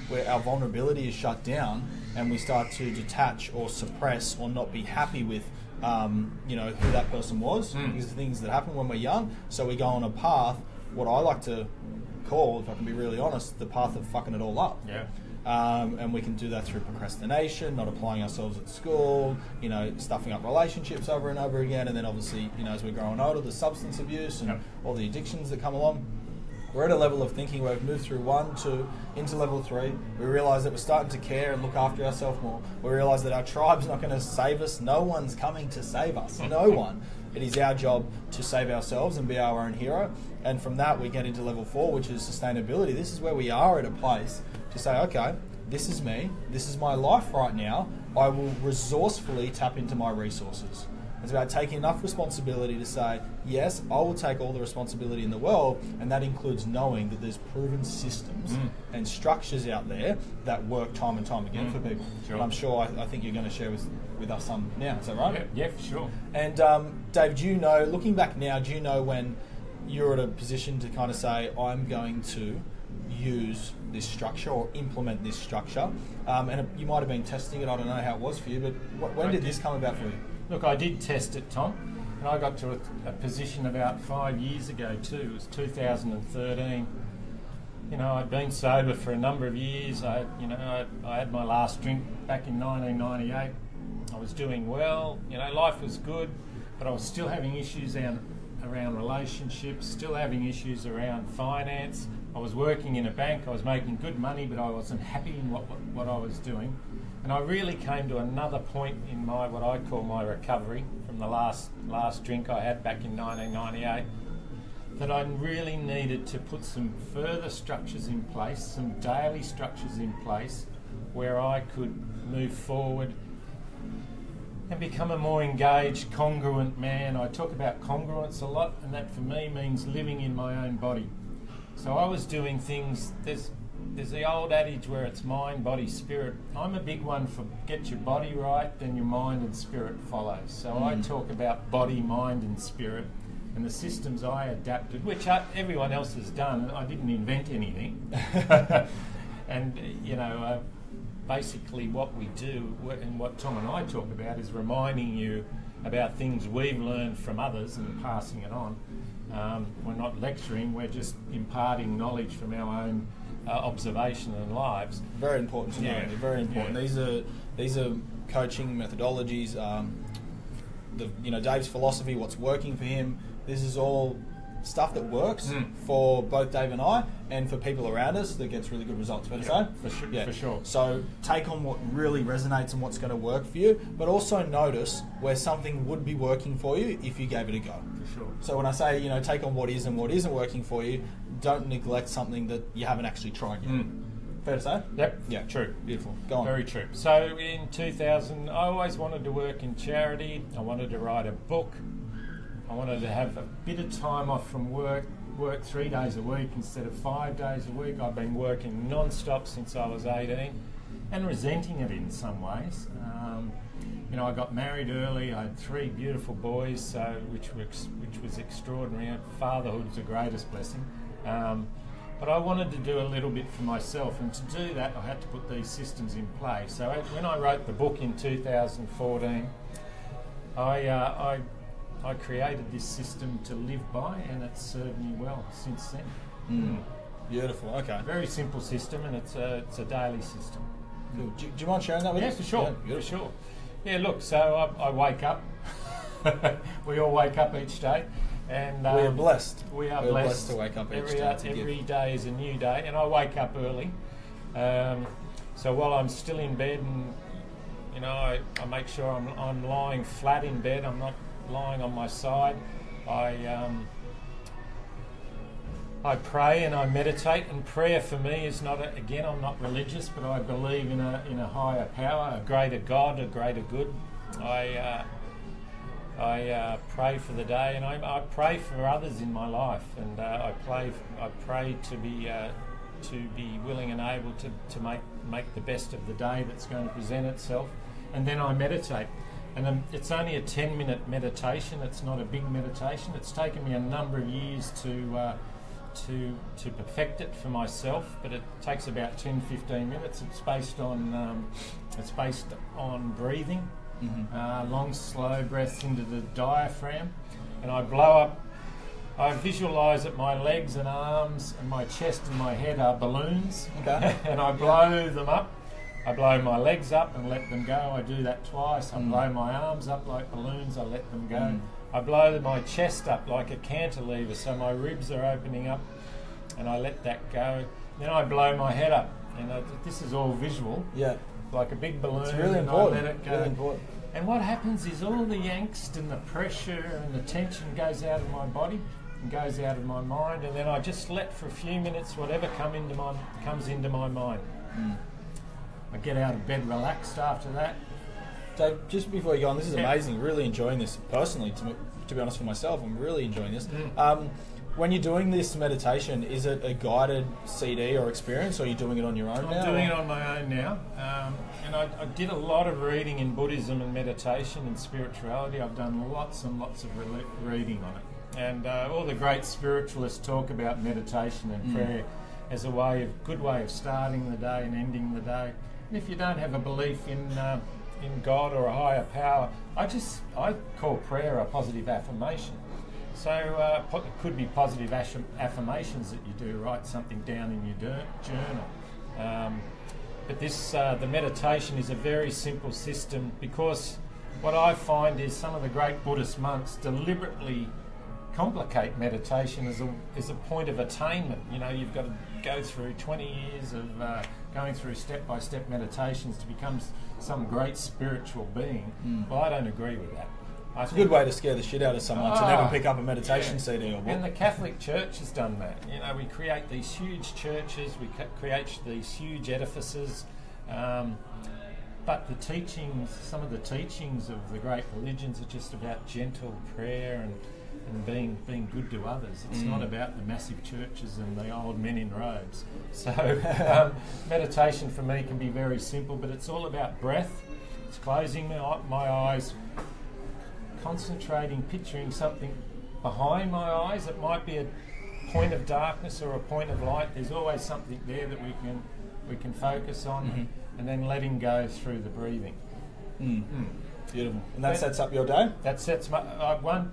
Speaker 1: where our vulnerability is shut down, and we start to detach or suppress or not be happy with who that person was, because of things that happen when we're young. So we go on a path, what I like to call, if I can be really honest, the path of fucking it all up.
Speaker 3: Yeah.
Speaker 1: And we can do that through procrastination, not applying ourselves at school, stuffing up relationships over and over again, and then obviously, as we're growing older, the substance abuse and all the addictions that come along. We're at a level of thinking where we've moved through 1, 2, into level 3. We realise that we're starting to care and look after ourselves more. We realise that our tribe's not going to save us. No one's coming to save us. No one. It is our job to save ourselves and be our own hero. And from that, we get into level 4, which is sustainability. This is where we are at a place to say, okay, this is me. This is my life right now. I will resourcefully tap into my resources. It's about taking enough responsibility to say, yes, I will take all the responsibility in the world, and that includes knowing that there's proven systems and structures out there that work time and time again for people.
Speaker 3: Sure.
Speaker 1: And I'm sure, I think you're going to share with us some now. Is that right?
Speaker 3: Yeah, for sure.
Speaker 1: And Dave, looking back now, do you know when you're at a position to kind of say, I'm going to use this structure or implement this structure? And you might have been testing it. I don't know how it was for you, but when did this come about for you?
Speaker 3: Look, I did test it, Tom, and I got to a position about 5 years ago too. It was 2013. I'd been sober for a number of years. I had my last drink back in 1998. I was doing well. Life was good, but I was still having issues around relationships, still having issues around finance. I was working in a bank. I was making good money, but I wasn't happy in what I was doing. And I really came to another point in what I call my recovery from the last drink I had back in 1998, that I really needed to put some further structures in place, some daily structures in place, where I could move forward and become a more engaged, congruent man. I talk about congruence a lot, and that for me means living in my own body. So I was doing things, there's the old adage where it's mind, body, spirit. I'm a big one for get your body right, then your mind and spirit follows. So I talk about body, mind and spirit, and the systems I adapted, which everyone else has done. I didn't invent anything. And, basically what we do, and what Tom and I talk about, is reminding you about things we've learned from others and passing it on. We're not lecturing, we're just imparting knowledge from our own observation and lives.
Speaker 1: Very important to know.
Speaker 3: Yeah.
Speaker 1: Very important.
Speaker 3: Yeah.
Speaker 1: These are coaching methodologies. Dave's philosophy, what's working for him. This is all stuff that works for both Dave and I, and for people around us that gets really good results. Fair to say?
Speaker 3: For sure.
Speaker 1: So take on what really resonates and what's going to work for you, but also notice where something would be working for you if you gave it a go.
Speaker 3: For sure.
Speaker 1: So when I say, take on what is and what isn't working for you, don't neglect something that you haven't actually tried yet. Fair to say?
Speaker 3: Yep.
Speaker 1: Yeah.
Speaker 3: True.
Speaker 1: Beautiful. Go on.
Speaker 3: Very true. So in 2000, I always wanted to work in charity. I wanted to write a book. I wanted to have a bit of time off from work 3 days a week instead of 5 days a week. I've been working non-stop since I was 18 and resenting it in some ways. I got married early. I had 3 beautiful boys, which was extraordinary. Fatherhood is the greatest blessing. But I wanted to do a little bit for myself, and to do that I had to put these systems in place. So when I wrote the book in 2014, I created this system to live by, and it's served me well since then.
Speaker 1: Beautiful. Okay.
Speaker 3: Very simple system, and it's a daily system.
Speaker 1: Cool. Do you mind sharing that with us?
Speaker 3: Yeah, for sure.
Speaker 1: Yeah,
Speaker 3: for sure. Yeah, look, so I wake up. We all wake up each day. And
Speaker 1: we are blessed.
Speaker 3: We're
Speaker 1: blessed to wake up each day.
Speaker 3: Every day is a new day, and I wake up early. So while I'm still in bed, and I make sure I'm lying flat in bed. I'm not lying on my side. I pray and I meditate, and prayer for me is not I'm not religious, but I believe in a higher power, a greater God, a greater good. I pray for the day, and I pray for others in my life, and I pray to be willing and able to make the best of the day that's going to present itself, and then I meditate. And it's only a 10-minute meditation. It's not a big meditation. It's taken me a number of years to perfect it for myself, but it takes about 10-15 minutes. It's based on breathing, long, slow breaths into the diaphragm, and I blow up. I visualise that my legs and arms and my chest and my head are balloons, and I blow them up. I blow my legs up and let them go. I do that twice. I blow my arms up like balloons. I let them go. I blow my chest up like a cantilever, so my ribs are opening up, and I let that go. Then I blow my head up, and this is all visual. Yeah. Like a big balloon.
Speaker 1: It's really important.
Speaker 3: I let it go.
Speaker 1: Really important.
Speaker 3: And what happens is all the angst and the pressure and the tension goes out of my body and goes out of my mind, and then I just let for a few minutes whatever comes into my mind. I get out of bed relaxed after that.
Speaker 1: Dave, just before you go on, this is amazing. Really enjoying this personally. To be honest, for myself, I'm really enjoying this. When you're doing this meditation, is it a guided CD or experience, or are you doing it on your own now?
Speaker 3: I'm doing it on my own now. And I did a lot of reading in Buddhism and meditation and spirituality. I've done lots and lots of reading on it. And all the great spiritualists talk about meditation and prayer as a good way of starting the day and ending the day. And if you don't have a belief in God or a higher power, I call prayer a positive affirmation. So it could be positive affirmations that you do, write something down in your journal. But the meditation is a very simple system, because what I find is some of the great Buddhist monks deliberately complicate meditation as a point of attainment. You've got to go through 20 years of going through step-by-step meditations to become some great spiritual being. Well, I don't agree with that.
Speaker 1: It's a good way to scare the shit out of someone to never pick up a meditation CD or book.
Speaker 3: And the Catholic Church has done that. We create these huge churches, we create these huge edifices, But the teachings, some of the teachings of the great religions are just about gentle prayer and being good to others. It's not about the massive churches and the old men in robes. So meditation for me can be very simple, but it's all about breath. It's closing my eyes, concentrating, picturing something behind my eyes. It might be a point of darkness or a point of light. There's always something there that we can focus on, and then letting go through the breathing.
Speaker 1: Beautiful. And that sets up your day?
Speaker 3: That sets my...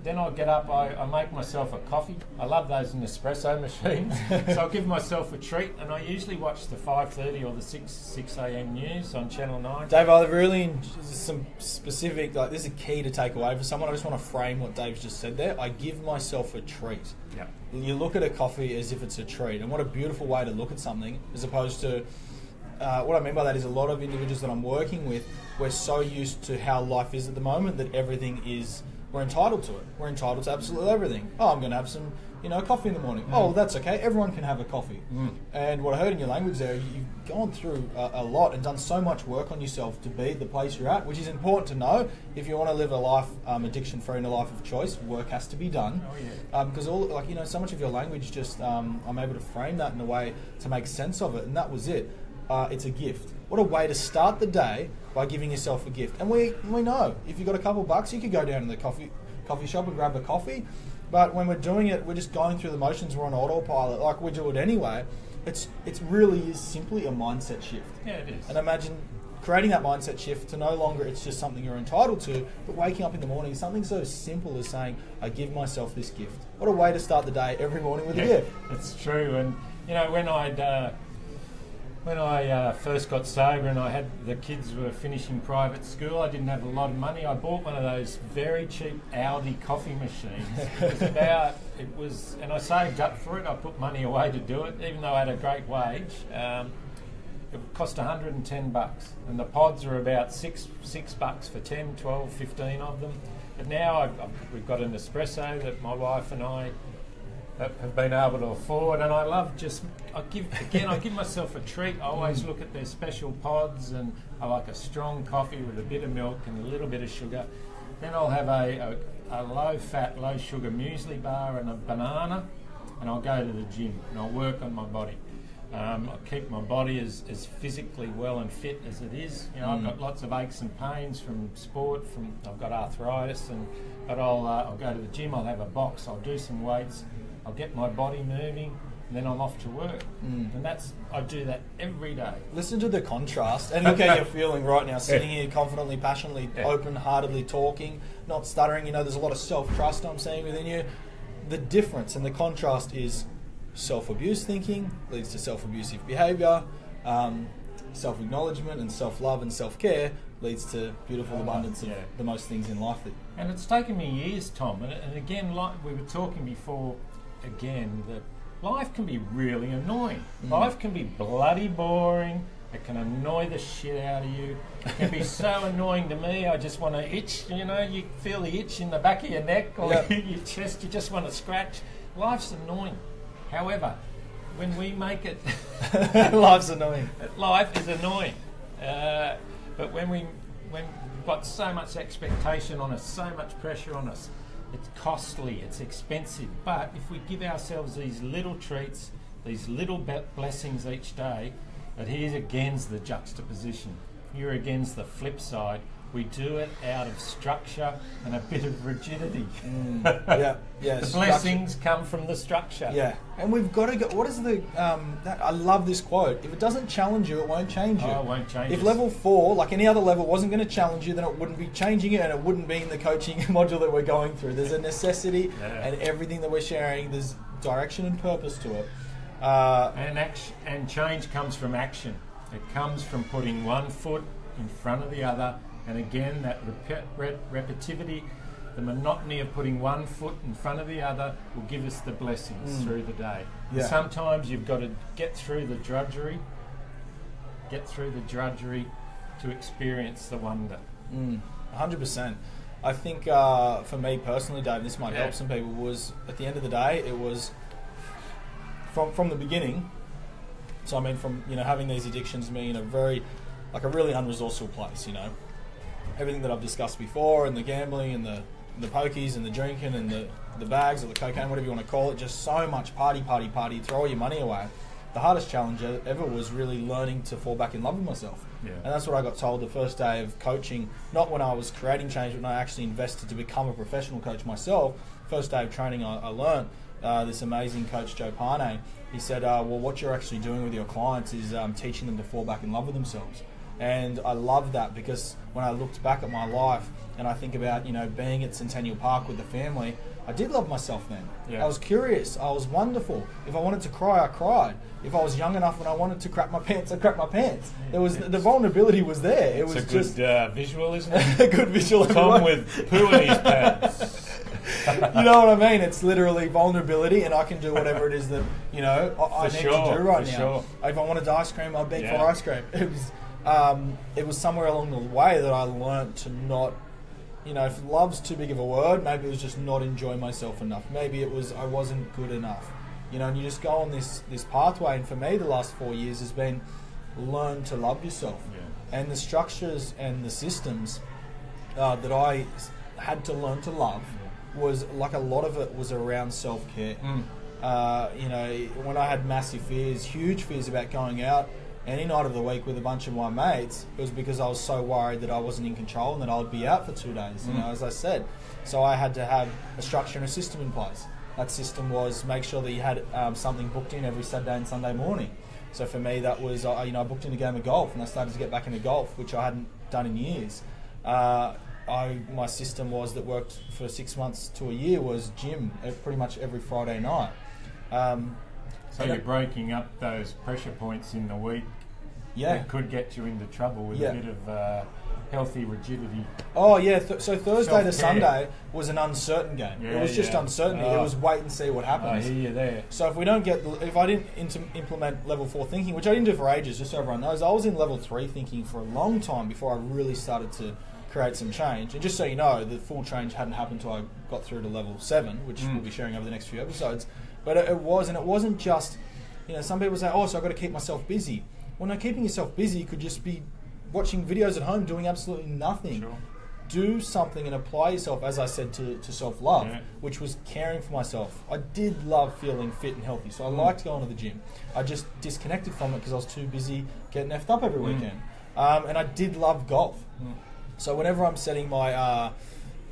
Speaker 3: then I'll get up, I make myself a coffee. I love those Nespresso machines. So I'll give myself a treat, and I usually watch the 5:30 or the 6 a.m. news on Channel 9.
Speaker 1: Dave, I really... some specific... Like, this is a key to take away for someone. I just want to frame what Dave's just said there. I give myself a treat.
Speaker 3: Yeah.
Speaker 1: You look at a coffee as if it's a treat. And what a beautiful way to look at something, as opposed to... what I mean by that is a lot of individuals that I'm working with, we're so used to how life is at the moment that everything is, we're entitled to it. We're entitled to absolutely everything. Oh, I'm going to have some, coffee in the morning. Oh, well, that's okay. Everyone can have a coffee. And what I heard in your language there, you've gone through a lot and done so much work on yourself to be the place you're at, which is important to know. If you want to live a life addiction-free and a life of choice, work has to be done.
Speaker 3: Oh, yeah.
Speaker 1: Because so much of your language just, I'm able to frame that in a way to make sense of it, and that was it. It's a gift. What a way to start the day by giving yourself a gift. And we know if you've got a couple of bucks, you could go down to the coffee shop and grab a coffee. But when we're doing it, we're just going through the motions. We're on autopilot, like we do it anyway. It really is simply a mindset shift.
Speaker 3: Yeah, it is.
Speaker 1: And imagine creating that mindset shift to no longer it's just something you're entitled to, but waking up in the morning, something so simple as saying, I give myself this gift. What a way to start the day every morning with a gift.
Speaker 3: It's true. And when I first got sober and the kids were finishing private school, I didn't have a lot of money. I bought one of those very cheap Aldi coffee machines. And I saved up for it. I put money away to do it, even though I had a great wage. It cost $110, and the pods are about $6 for 10, 12, 15 of them. But now we've got an espresso that my wife and I have been able to afford, and I love I give myself a treat. I always look at their special pods, and I like a strong coffee with a bit of milk and a little bit of sugar. Then I'll have a low-fat, low-sugar muesli bar and a banana, and I'll go to the gym and I'll work on my body. I keep my body as physically well and fit as it is. I've got lots of aches and pains from sport. I've got arthritis, but I'll go to the gym. I'll have a box. I'll do some weights. I'll get my body moving, and then I'm off to work. And I do that every day.
Speaker 1: Listen to the contrast, and look how you're feeling right now, sitting here confidently, passionately, open-heartedly talking, not stuttering. There's a lot of self-trust I'm seeing within you. The difference and the contrast is self-abuse thinking leads to self-abusive behaviour. Self-acknowledgement and self-love and self-care leads to beautiful abundance of the most things in life.
Speaker 3: And it's taken me years, Tom, and again, like we were talking before, that life can be really annoying. Life can be bloody boring. It can annoy the shit out of you. It can be so annoying to me, I just want to itch. You feel the itch in the back of your neck or your chest, you just want to scratch. Life's annoying. However, when we make it...
Speaker 1: Life's annoying.
Speaker 3: Life is annoying. But when we've got so much expectation on us, so much pressure on us, it's costly, it's expensive. But if we give ourselves these little treats, these little blessings each day, that here's again the juxtaposition. Here again's the flip side. We do it out of structure and a bit of rigidity.
Speaker 1: The
Speaker 3: blessings come from the structure.
Speaker 1: Yeah, and we've got to go. What is the? I love this quote. If it doesn't challenge you, it won't change you.
Speaker 3: Oh, it won't change.
Speaker 1: If level 4, like any other level, wasn't going to challenge you, then it wouldn't be changing you, and it wouldn't be in the coaching module that we're going through. There's a necessity, and everything that we're sharing, there's direction and purpose to it.
Speaker 3: And change comes from action. It comes from putting one foot in front of the other. And again, that repetitivity, the monotony of putting one foot in front of the other will give us the blessings through the day. Yeah. Sometimes you've got to get through the drudgery to experience the wonder.
Speaker 1: 100%. I think for me personally, Dave, this might help some people, was at the end of the day, it was from the beginning. So I mean, from having these addictions, me very like a really unresourceful place, you know. Everything that I've discussed before, and the gambling and the pokies and the drinking and the bags or the cocaine, whatever you want to call it, just so much party, throw all your money away. The hardest challenge ever was really learning to fall back in love with myself.
Speaker 3: Yeah.
Speaker 1: And that's what I got told the first day of coaching, not when I was creating change, but when I actually invested to become a professional coach myself. First day of training, I learned this amazing coach, Joe Parnay. He said, well, what you're actually doing with your clients is teaching them to fall back in love with themselves. And I love that, because when I looked back at my life and I think about, you know, being at Centennial Park with the family, I did love myself then.
Speaker 3: Yeah.
Speaker 1: I was curious. I was wonderful. If I wanted to cry, I cried. If I was young enough and I wanted to crap my pants, I crapped my pants. There was the vulnerability was there. It was
Speaker 3: it's a
Speaker 1: just
Speaker 3: good visual, isn't it?
Speaker 1: a good visual.
Speaker 3: Tom with poo in his pants.
Speaker 1: You know what I mean? It's literally vulnerability, and I can do whatever it is that, you know, I need to do right now.
Speaker 3: Sure.
Speaker 1: If I wanted ice cream, I'd beg for ice cream. It was somewhere along the way that I learnt to not, you know, if love's too big of a word, maybe it was just not enjoy myself enough. Maybe it was I wasn't good enough. You know, and you just go on this pathway, and for me the last 4 years has been learn to love yourself.
Speaker 3: Yeah.
Speaker 1: And the structures and the systems that I had to learn to love was, like, a lot of it was around self-care. You know, when I had massive fears, huge fears about going out any night of the week with a bunch of my mates, it was because I was so worried that I wasn't in control and that I would be out for 2 days, you know, as I said. So I had to have a structure and a system in place. That system was make sure that you had something booked in every Saturday and Sunday morning. So for me, that was, you know, I booked in a game of golf, and I started to get back into golf, which I hadn't done in years. My system was that worked for 6 months to a year was gym pretty much every Friday night.
Speaker 3: So you're breaking up those pressure points in the week that could get you into trouble with a bit of healthy rigidity.
Speaker 1: Oh, yeah. So Thursday
Speaker 3: Self-care.
Speaker 1: to Sunday was an uncertain game. It was just uncertainty. It was wait and see what happens.
Speaker 3: I hear you there.
Speaker 1: So if I didn't implement level 4 thinking, which I didn't do for ages, just so everyone knows, I was in level 3 thinking for a long time before I really started to create some change. And just so you know, the full change hadn't happened until I got through to level 7, which we'll be sharing over the next few episodes. But it wasn't just, you know, some people say, oh, so I've got to keep myself busy. Well, no, keeping yourself busy could just be watching videos at home, doing absolutely nothing.
Speaker 3: Sure.
Speaker 1: Do something and apply yourself, as I said, to self-love, which was caring for myself. I did love feeling fit and healthy, so I liked going to the gym. I just disconnected from it because I was too busy getting effed up every weekend. And I did love golf. So whenever I'm setting my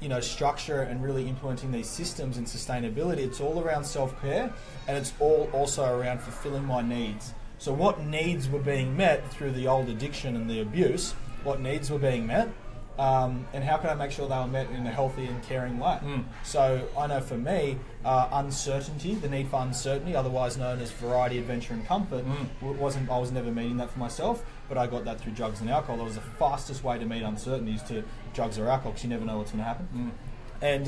Speaker 1: you know, structure and really implementing these systems and sustainability, it's all around self-care, and it's all also around fulfilling my needs. So what needs were being met through the old addiction and the abuse, what needs were being met, and how can I make sure they were met in a healthy and caring way? So I know for me, uncertainty, the need for uncertainty, otherwise known as variety, adventure and comfort, I was never meeting that for myself, but I got that through drugs and alcohol. That was the fastest way to meet uncertainty, is to drugs or alcohol, because you never know what's going to happen. And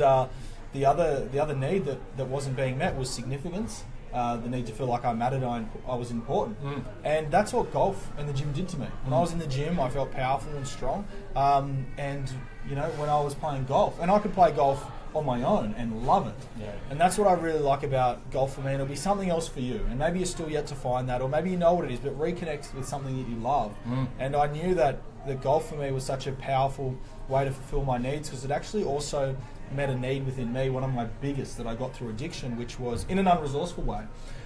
Speaker 1: the other need that wasn't being met was significance. The need to feel like I mattered, I was important. And that's what golf and the gym did to me. When I was in the gym, I felt powerful and strong. And, you know, when I was playing golf, and I could play golf on my own and love it. And that's what I really like about golf for me. And it'll be something else for you. And maybe you're still yet to find that, or maybe you know what it is, but reconnect with something that you love. And I knew that the golf for me was such a powerful way to fulfill my needs, because it actually also met a need within me, one of my biggest that I got through addiction, which was in an unresourceful way,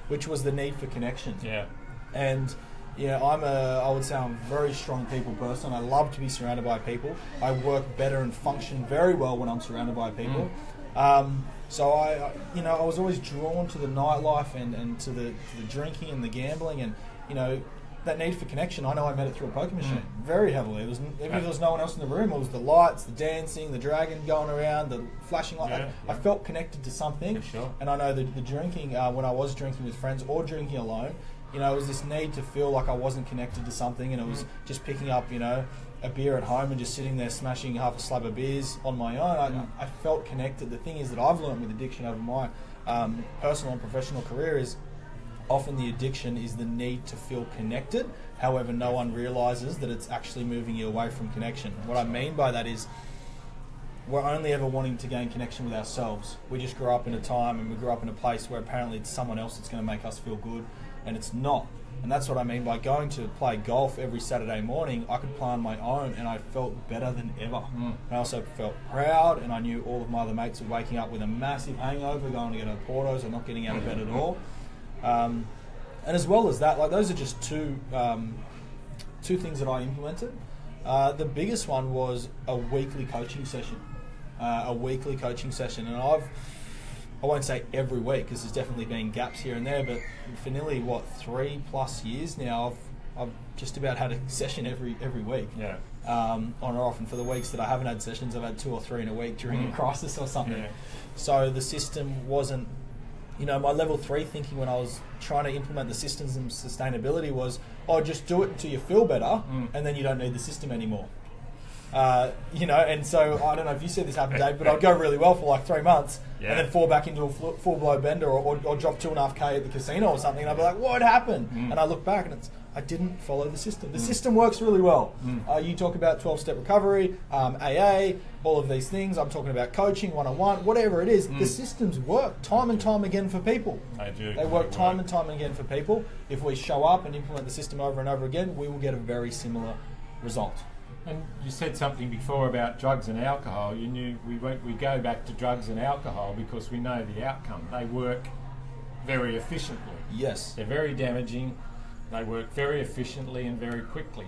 Speaker 1: which was the need for connection. And I would say I'm a very strong people person. I love to be surrounded by people. I work better and function very well when I'm surrounded by people. So I was always drawn to the nightlife and to the drinking and the gambling, and, you know, that need for connection. I know I met it through a poker machine very heavily. Even if there was no one else in the room, it was the lights, the dancing, the dragon going around, the flashing light. I felt connected to something. And I know that the drinking, when I was drinking with friends or drinking alone, you know, it was this need to feel like I wasn't connected to something, and it was just picking up, you know, a beer at home and just sitting there smashing half a slab of beers on my own. I felt connected. The thing is that I've learned with addiction over my personal and professional career is often the addiction is the need to feel connected. However, no one realises that it's actually moving you away from connection. What I mean by that is we're only ever wanting to gain connection with ourselves. We just grew up in a time and we grew up in a place where apparently it's someone else that's going to make us feel good. and it's not. And that's what I mean by going to play golf every Saturday morning. I could play on my own, and I felt better than ever. I also felt proud, and I knew all of my other mates were waking up with a massive hangover, going to get a Portos, or not getting out of bed at all. And as well as that, like those are just two things that I implemented. The biggest one was a weekly coaching session. And I won't say every week, because there's definitely been gaps here and there, but for nearly 3+ years now, I've just about had a session every week.
Speaker 3: Yeah.
Speaker 1: On or off, and for the weeks that I haven't had sessions, I've had 2 or 3 in a week during a crisis or something.
Speaker 3: Yeah.
Speaker 1: So the system wasn't, my level 3 thinking when I was trying to implement the systems and sustainability was, just do it until you feel better, and then you don't need the system anymore. And so I don't know if you see this happen, Dave, but I'd go really well for like 3 months, and then fall back into a full blow bender, or drop 2.5K at the casino or something, and I'd be like, what happened? And I look back and I didn't follow the system. The system works really well. You talk about 12-step recovery, AA, all of these things. I'm talking about coaching, one-on-one, whatever it is. The systems work time and time again for people.
Speaker 3: They do.
Speaker 1: They work time and time again for people. If we show up and implement the system over and over again, we will get a very similar result.
Speaker 3: And you said something before about drugs and alcohol. You knew we go back to drugs and alcohol because we know the outcome. They work very efficiently.
Speaker 1: Yes.
Speaker 3: They're very damaging. They work very efficiently and very quickly.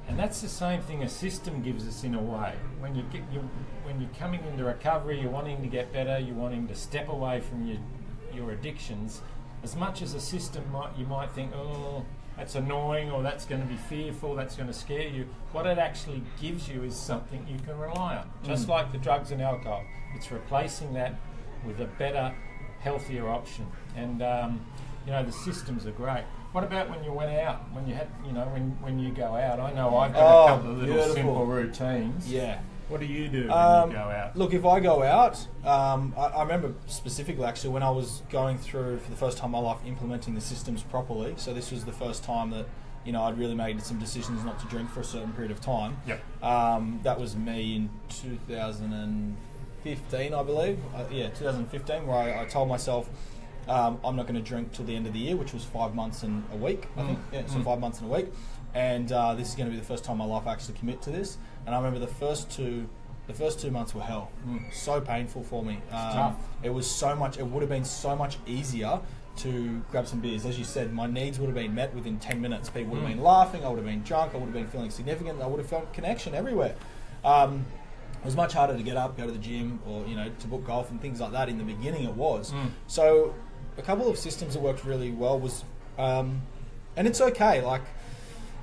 Speaker 3: And that's the same thing a system gives us in a way. When you're coming into recovery, you're wanting to get better, you're wanting to step away from your addictions. As much as a system you might think, that's annoying, or that's going to be fearful, that's going to scare you. What it actually gives you is something you can rely on. Just like the drugs and alcohol. It's replacing that with a better, healthier option. And, the systems are great. What about when you went out? When you had, when you go out? I know I've got a couple of little simple routines.
Speaker 1: Yeah.
Speaker 3: What do you do when you go out?
Speaker 1: Look, if I go out, I remember specifically actually when I was going through for the first time in my life implementing the systems properly. So this was the first time that I'd really made some decisions not to drink for a certain period of time.
Speaker 3: Yep.
Speaker 1: That was me in 2015, I believe. 2015, where I told myself I'm not going to drink till the end of the year, which was 5 months and a week, I think. Yeah, so 5 months and a week. And this is going to be the first time in my life I actually commit to this. And I remember the first two months were hell. So painful for me.
Speaker 3: Tough.
Speaker 1: It was so much. It would have been so much easier to grab some beers. As you said, my needs would have been met within 10 minutes. People would have been laughing. I would have been drunk. I would have been feeling significant. I would have felt connection everywhere. It was much harder to get up, go to the gym, or to book golf and things like that. In the beginning, it was. So a couple of systems that worked really well was, and it's okay. Like,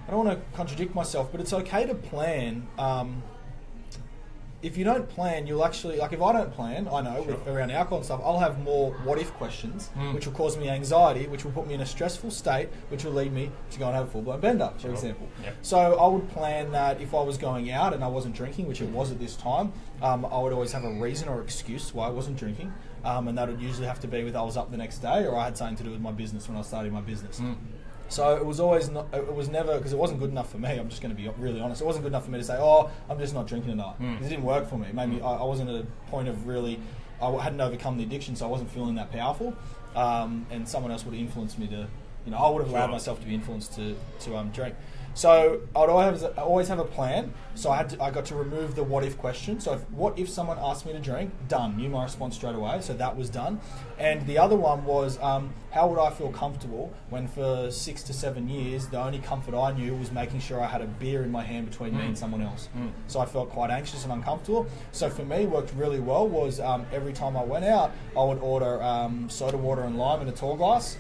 Speaker 1: I don't want to contradict myself, but it's okay to plan. If you don't plan, you'll actually, like if I don't plan, I know, around alcohol and stuff, I'll have more what-if questions, which will cause me anxiety, which will put me in a stressful state, which will lead me to go and have a full-blown bender, for example.
Speaker 3: Yep.
Speaker 1: So I would plan that if I was going out and I wasn't drinking, which it was at this time, I would always have a reason or excuse why I wasn't drinking, and that would usually have to be with I was up the next day or I had something to do with my business when I was starting my business. So it was always not, it was never, because it wasn't good enough for me, I'm just going to be really honest, it wasn't good enough for me to say, I'm just not drinking tonight. Because it didn't work for me. Maybe I wasn't at a point of really, I hadn't overcome the addiction, so I wasn't feeling that powerful. And someone else would have influenced me to, I would have allowed myself to be influenced to drink. So I'd always have a plan. So I got to remove the what if question. So what if someone asked me to drink? Done. Knew my response straight away. So that was done. And the other one was how would I feel comfortable when for 6 to 7 years the only comfort I knew was making sure I had a beer in my hand between me and someone else. So I felt quite anxious and uncomfortable. So for me, worked really well was every time I went out, I would order soda water and lime in a tall glass.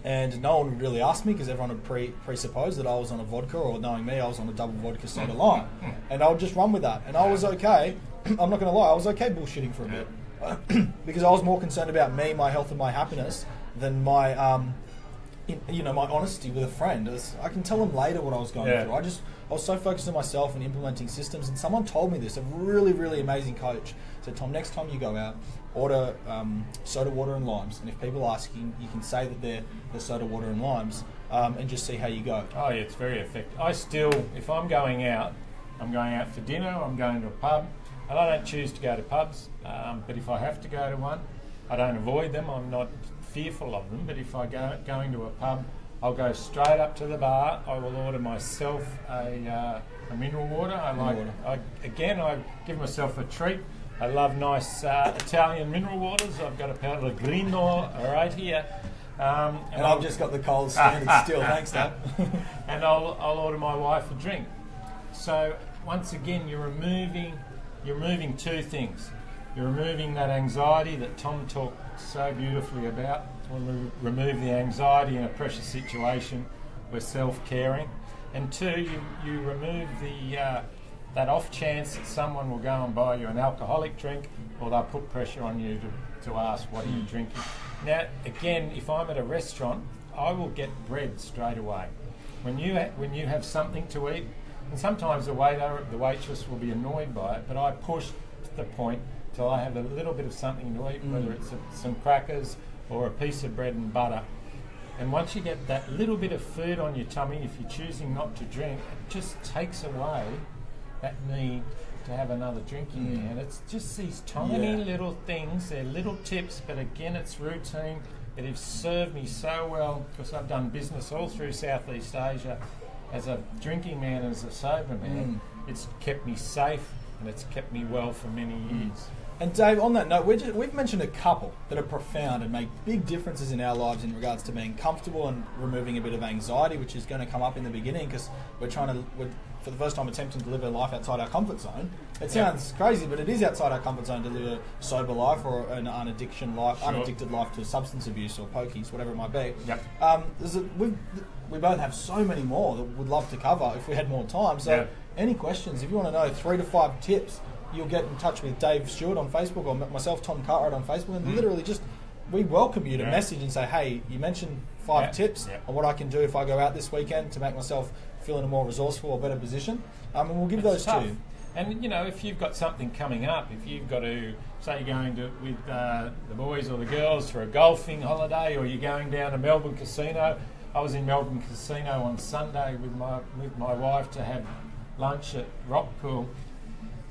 Speaker 1: And no one would really ask me because everyone would presuppose that I was on a vodka, or knowing me, I was on a double vodka soda lime. And I would just run with that. And I was okay. I'm not going to lie, I was okay bullshitting for a bit. Because I was more concerned about me, my health and my happiness than my, my honesty with a friend. I can tell them later what I was going through. I was so focused on myself and implementing systems. And someone told me this, a really, really amazing coach said, Tom, next time you go out, order soda water and limes, and if people ask you, you can say that they're soda water and limes, and just see how you go.
Speaker 3: Oh yeah, it's very effective. I still, if I'm going out for dinner, I'm going to a pub, and I don't choose to go to pubs, but if I have to go to one, I don't avoid them. I'm not fearful of them, but if I going to a pub, I'll go straight up to the bar. I will order myself a mineral water. I give myself a treat. I love nice Italian mineral waters. I've got a Pellegrino right here.
Speaker 1: And I've just got the cold standard still, thanks, Dad.
Speaker 3: And I'll order my wife a drink. So once again, you're removing two things. You're removing that anxiety that Tom talked so beautifully about. When we remove the anxiety in a pressure situation, we're self-caring. And two, you remove that off chance that someone will go and buy you an alcoholic drink, or they'll put pressure on you to ask what are you drinking. Now, again, if I'm at a restaurant, I will get bread straight away. When you have something to eat, and sometimes the waitress will be annoyed by it, but I push the point till I have a little bit of something to eat, whether it's some crackers or a piece of bread and butter. And once you get that little bit of food on your tummy, if you're choosing not to drink, it just takes away that need to have another drink in there. And it's just these tiny little things, they're little tips, but again, it's routine. It has served me so well because I've done business all through Southeast Asia as a drinking man and as a sober man. It's kept me safe and it's kept me well for many years.
Speaker 1: And Dave, on that note, we've mentioned a couple that are profound and make big differences in our lives in regards to being comfortable and removing a bit of anxiety, which is going to come up in the beginning because we're for the first time attempting to live a life outside our comfort zone. It sounds crazy, but it is outside our comfort zone to live a sober life or an unaddicted life to substance abuse or pokies, whatever it might be. We both have so many more that we'd love to cover if we had more time. So any questions, if you want to know 3 to 5 tips, you'll get in touch with Dave Stewart on Facebook or myself, Tom Cartwright, on Facebook, and literally we welcome you to message and say, hey, you mentioned 5 tips on what I can do if I go out this weekend to make myself feel in a more resourceful or better position, and we'll give those to you.
Speaker 3: And if you've got something coming up, if you've got to say you're going with the boys or the girls for a golfing holiday, or you're going down to Melbourne Casino. I was in Melbourne Casino on Sunday with my wife to have lunch at Rockpool.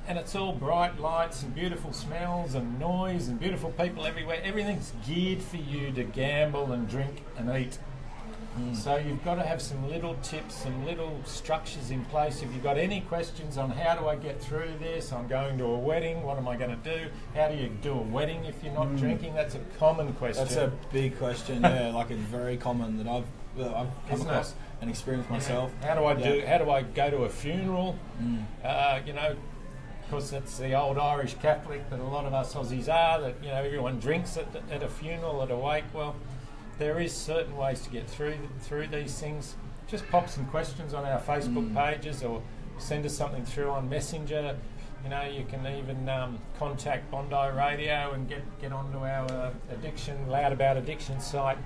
Speaker 3: And it's all bright lights and beautiful smells and noise and beautiful people everywhere. Everything's geared for you to gamble and drink and eat. So you've got to have some little tips, some little structures in place. If you've got any questions on how do I get through this, I'm going to a wedding, what am I going to do? How do you do a wedding if you're not drinking? That's a common question.
Speaker 1: That's a big question, like it's very common that I've come across and experienced myself.
Speaker 3: How do I go to a funeral? Of course, that's the old Irish Catholic that a lot of us Aussies are, that everyone drinks at a funeral, at a wake. Well, there is certain ways to get through these things. Just pop some questions on our Facebook pages or send us something through on Messenger. You can even contact Bondi Radio and get onto our Loud About Addiction site.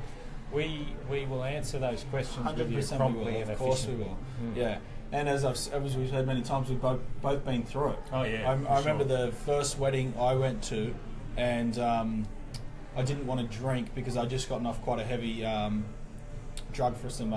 Speaker 3: We will answer those questions with you promptly and efficiently. Of course we will.
Speaker 1: Yeah. And as we've said many times, we've both been through it.
Speaker 3: Oh yeah.
Speaker 1: I remember the first wedding I went to, and I didn't want to drink because I just gotten off quite a heavy drug for some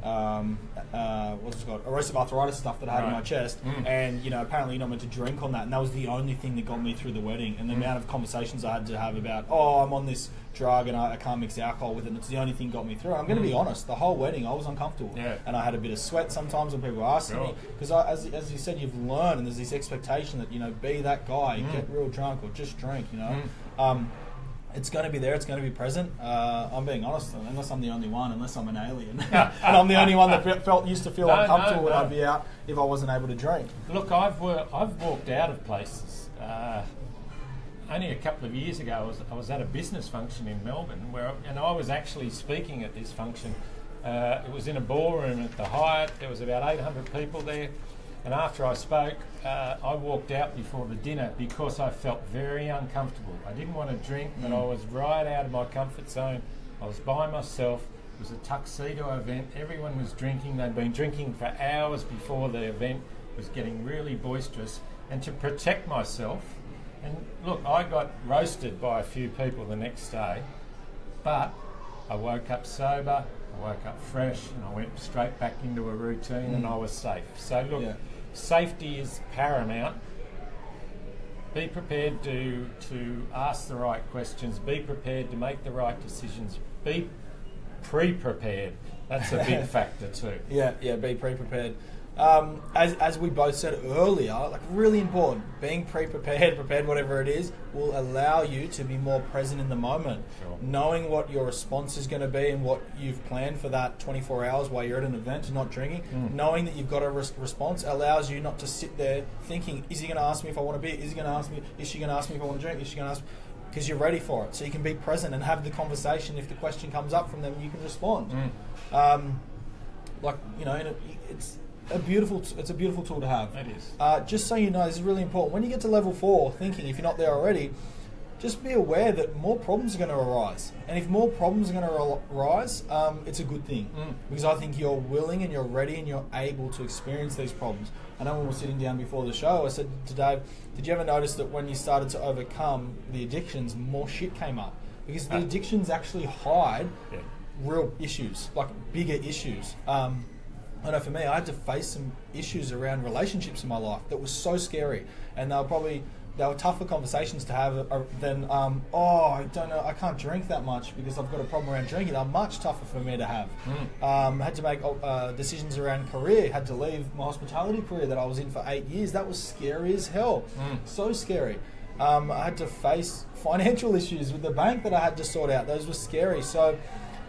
Speaker 1: what's it called, erosive arthritis stuff that I had in my chest, and apparently you're not meant to drink on that, and that was the only thing that got me through the wedding. And the amount of conversations I had to have about, I'm on this drug and I can't mix alcohol with it, and it's the only thing that got me through. And I'm going to be honest, the whole wedding I was uncomfortable, and I had a bit of sweat sometimes when people were asking me, because as you said, you've learned, and there's this expectation that be that guy, get real drunk or just drink, It's going to be there. It's going to be present. I'm being honest, unless I'm the only one, unless I'm an alien, and I'm the only one that used to feel uncomfortable when I'd be out if I wasn't able to drink.
Speaker 3: Look, I've walked out of places. Only a couple of years ago, I was at a business function in Melbourne, and I was actually speaking at this function. It was in a ballroom at the Hyatt. There was about 800 people there. And after I spoke, I walked out before the dinner because I felt very uncomfortable. I didn't want to drink, but I was right out of my comfort zone. I was by myself. It was a tuxedo event. Everyone was drinking. They'd been drinking for hours before the event. It was getting really boisterous. And to protect myself, and look, I got roasted by a few people the next day, but I woke up sober, I woke up fresh, and I went straight back into a routine, and I was safe. So look, safety is paramount. Be prepared to ask the right questions. Be prepared to make the right decisions. Be pre-prepared. That's a big factor too.
Speaker 1: Yeah, be pre-prepared. As we both said earlier, like really important, being prepared, whatever it is, will allow you to be more present in the moment.
Speaker 3: Sure.
Speaker 1: Knowing what your response is going to be and what you've planned for that 24 hours while you're at an event and not drinking, knowing that you've got a response allows you not to sit there thinking, is he going to ask me if I want a beer? Is he going to ask me? Is she going to ask me if I want to drink? Is she going to ask me? Because you're ready for it. So you can be present and have the conversation. If the question comes up from them, you can respond. It's a beautiful tool to have.
Speaker 3: It is.
Speaker 1: Just so you know, this is really important. When you get to level 4, thinking, if you're not there already, just be aware that more problems are going to arise. And if more problems are going to arise, it's a good thing. Because I think you're willing and you're ready and you're able to experience these problems. I know when we were sitting down before the show, I said to Dave, did you ever notice that when you started to overcome the addictions, more shit came up? Because the addictions actually hide real issues, like bigger issues. I know for me, I had to face some issues around relationships in my life that was so scary, and they were tougher conversations to have than I don't know, I can't drink that much because I've got a problem around drinking. They're much tougher for me to have. Had to make decisions around career. Had to leave my hospitality career that I was in for 8 years. That was scary as hell. So scary. I had to face financial issues with the bank that I had to sort out. Those were scary. So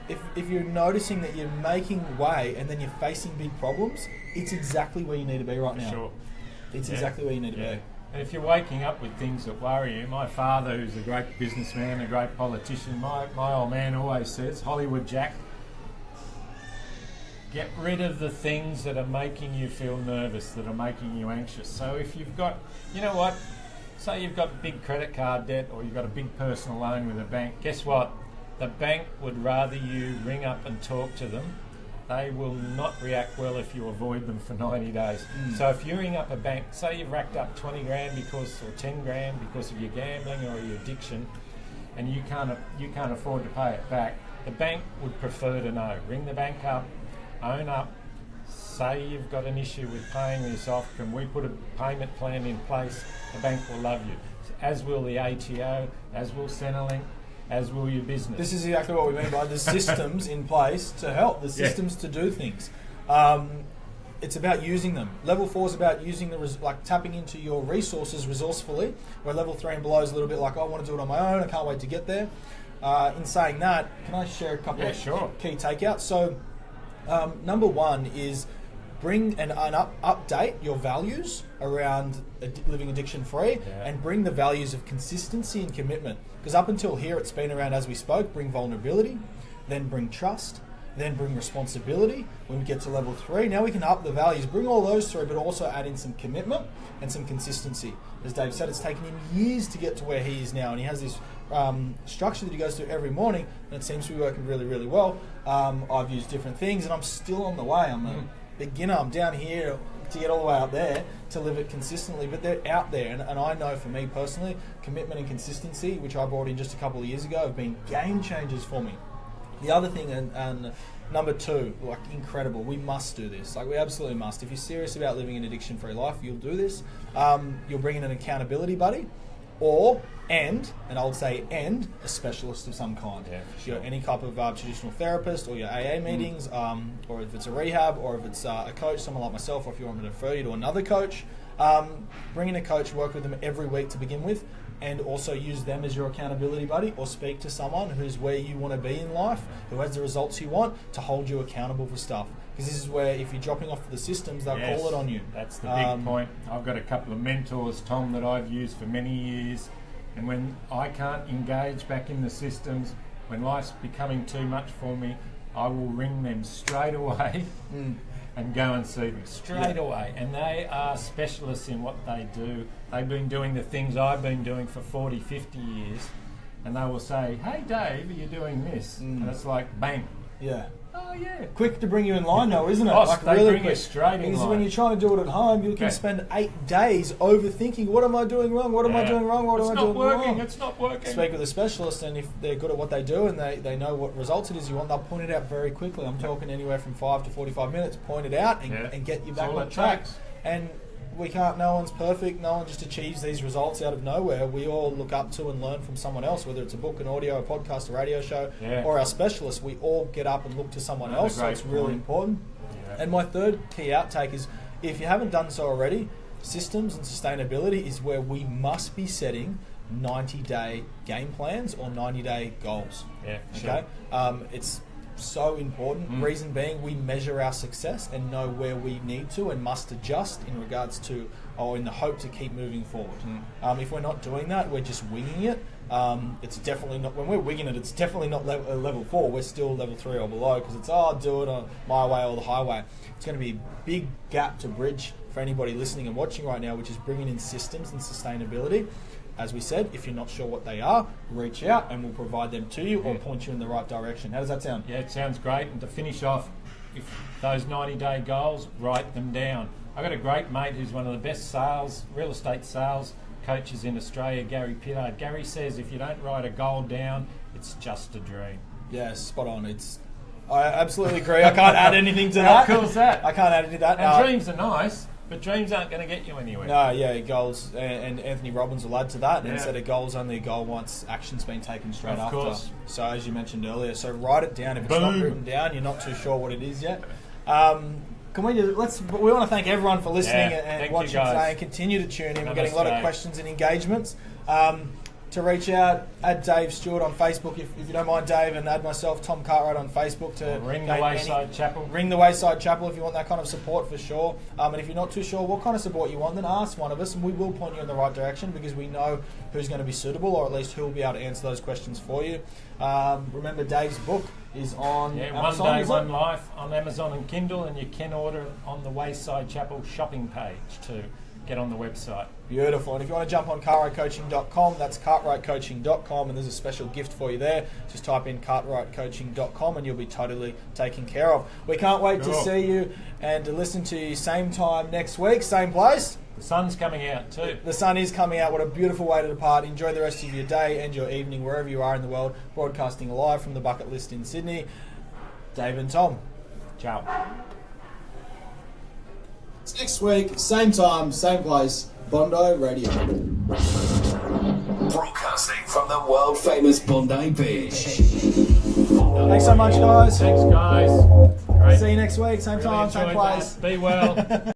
Speaker 1: if you're noticing that you're making way and then you're facing big problems, it's exactly where you need to be right now.
Speaker 3: Sure.
Speaker 1: It's exactly where you need to be.
Speaker 3: And if you're waking up with things that worry you, my father, who's a great businessman, a great politician, my old man always says, Hollywood Jack, get rid of the things that are making you feel nervous, that are making you anxious. So if you've got, you know what, say you've got big credit card debt or you've got a big personal loan with a bank, guess what? The bank would rather you ring up and talk to them. They will not react well if you avoid them for 90 days. So if you ring up a bank, say you've racked up 20 grand or 10 grand because of your gambling or your addiction, and you can't afford to pay it back, the bank would prefer to know. Ring the bank up, own up, say you've got an issue with paying this off, can we put a payment plan in place? The bank will love you, as will the ATO, as will Centrelink, as will your business.
Speaker 1: This is exactly what we mean by the systems in place to help, the systems to do things. It's about using them. Level 4 is about using tapping into your resources resourcefully, where level 3 and below is a little bit like, I want to do it on my own, I can't wait to get there. In saying that, can I share a couple of key takeouts? So, number 1 is bring and update your values around living addiction-free and bring the values of consistency and commitment. Because up until here, it's been around, as we spoke, bring vulnerability, then bring trust, then bring responsibility. When we get to level 3, now we can up the values, bring all those through, but also add in some commitment and some consistency. As Dave said, it's taken him years to get to where he is now, and he has this structure that he goes through every morning, and it seems to be working really, really well. I've used different things, and I'm still on the way. I'm a beginner. I'm down here to get all the way up there to live it consistently, but they're out there, and I know for me personally, commitment and consistency, which I brought in just a couple of years ago, have been game changers for me. The other thing, and number 2, incredible, we must do this. We absolutely must. If you're serious about living an addiction-free life, you'll do this. You'll bring in an accountability buddy, and I would say a specialist of some kind.
Speaker 3: Yeah, for sure.
Speaker 1: Any type of traditional therapist, or your AA meetings, or if it's a rehab, or if it's a coach, someone like myself, or if you want me to refer you to another coach. Bring in a coach, work with them every week to begin with, and also use them as your accountability buddy, or speak to someone who's where you want to be in life, who has the results you want, to hold you accountable for stuff. Because this is where, if you're dropping off the systems, they'll call it on you.
Speaker 3: That's the big point. I've got a couple of mentors, Tom, that I've used for many years, and when I can't engage back in the systems, when life's becoming too much for me, I will ring them straight away and go and see them straight away. And they are specialists in what they do. They've been doing the things I've been doing for 40, 50 years, and they will say, hey Dave, are you doing this? And it's like, bang.
Speaker 1: Yeah.
Speaker 3: Oh yeah.
Speaker 1: Quick to bring you in line though, isn't it?
Speaker 3: They
Speaker 1: really
Speaker 3: bring
Speaker 1: quick.
Speaker 3: you straight in
Speaker 1: because
Speaker 3: line.
Speaker 1: when you're trying to do it at home, you can spend 8 days overthinking, what am I doing wrong? What am I doing wrong? What am I doing wrong?
Speaker 3: It's not working.
Speaker 1: Speak with a specialist, and if they're good at what they do and they know what results it is you want, they'll point it out very quickly. I'm talking anywhere from 5 to 45 minutes. Point it out and get you back on track. And No one's perfect. No one just achieves these results out of nowhere. We all look up to and learn from someone else, whether it's a book, an audio, a podcast, a radio show, or our specialist. We all get up and look to someone else, so it's really important. Yeah. And my third key outtake is, if you haven't done so already, systems and sustainability is where we must be setting 90-day game plans or 90-day goals.
Speaker 3: Yeah,
Speaker 1: okay.
Speaker 3: Sure.
Speaker 1: It's so important. Reason being, we measure our success and know where we need to and must adjust in regards to, or in the hope to keep moving forward. If we're not doing that, we're just winging it. It's definitely not, when we're winging it, it's definitely not level 4. We're still level 3 or below, because it's, do it on my way or the highway. It's going to be a big gap to bridge for anybody listening and watching right now, which is bringing in systems and sustainability. As we said, if you're not sure what they are, reach out and we'll provide them to you or point you in the right direction. How does that sound?
Speaker 3: Yeah, it sounds great. And to finish off, if those 90-day goals, write them down. I've got a great mate who's one of the best real estate sales coaches in Australia, Gary Pittard. Gary says, if you don't write a goal down, it's just a dream.
Speaker 1: Yeah, spot on. I absolutely agree. I can't add anything to that.
Speaker 3: How cool is that?
Speaker 1: I can't add anything to that.
Speaker 3: And dreams are nice, but dreams aren't going to get you anywhere.
Speaker 1: No, yeah, goals, and Anthony Robbins will add to that. And said a goal's only a goal once action's been taken straight after. Course. So as you mentioned earlier, so write it down. If it's not written down, you're not too sure what it is yet. We want to thank everyone for listening and watching today, and continue to tune in. We're getting a lot of questions and engagements. To reach out, add Dave Stewart on Facebook if you don't mind, Dave, and add myself, Tom Cartwright, on Facebook to
Speaker 3: ring the Wayside Chapel.
Speaker 1: Ring the Wayside Chapel if you want that kind of support, for sure. And if you're not too sure what kind of support you want, then ask one of us, and we will point you in the right direction, because we know who's going to be suitable, or at least who will be able to answer those questions for you. Remember, Dave's book is on Amazon.
Speaker 3: One Day, One Life on Amazon and Kindle, and you can order on the Wayside Chapel shopping page too. Get on the website.
Speaker 1: Beautiful. And if you want to jump on cartwrightcoaching.com, that's cartwrightcoaching.com, and there's a special gift for you there. Just type in cartwrightcoaching.com and you'll be totally taken care of. We can't wait to see you and to listen to you same time next week, same place.
Speaker 3: The sun's coming out too.
Speaker 1: The sun is coming out. What a beautiful way to depart. Enjoy the rest of your day and your evening wherever you are in the world. Broadcasting live from the Bucket List in Sydney. Dave and Tom.
Speaker 3: Ciao.
Speaker 2: Next week, same time, same place, Bondi Radio. Broadcasting from the world famous Bondi Beach.
Speaker 1: Thanks so much, guys.
Speaker 3: Thanks, guys. Great.
Speaker 1: See you next week, same time, same place.
Speaker 3: Be well.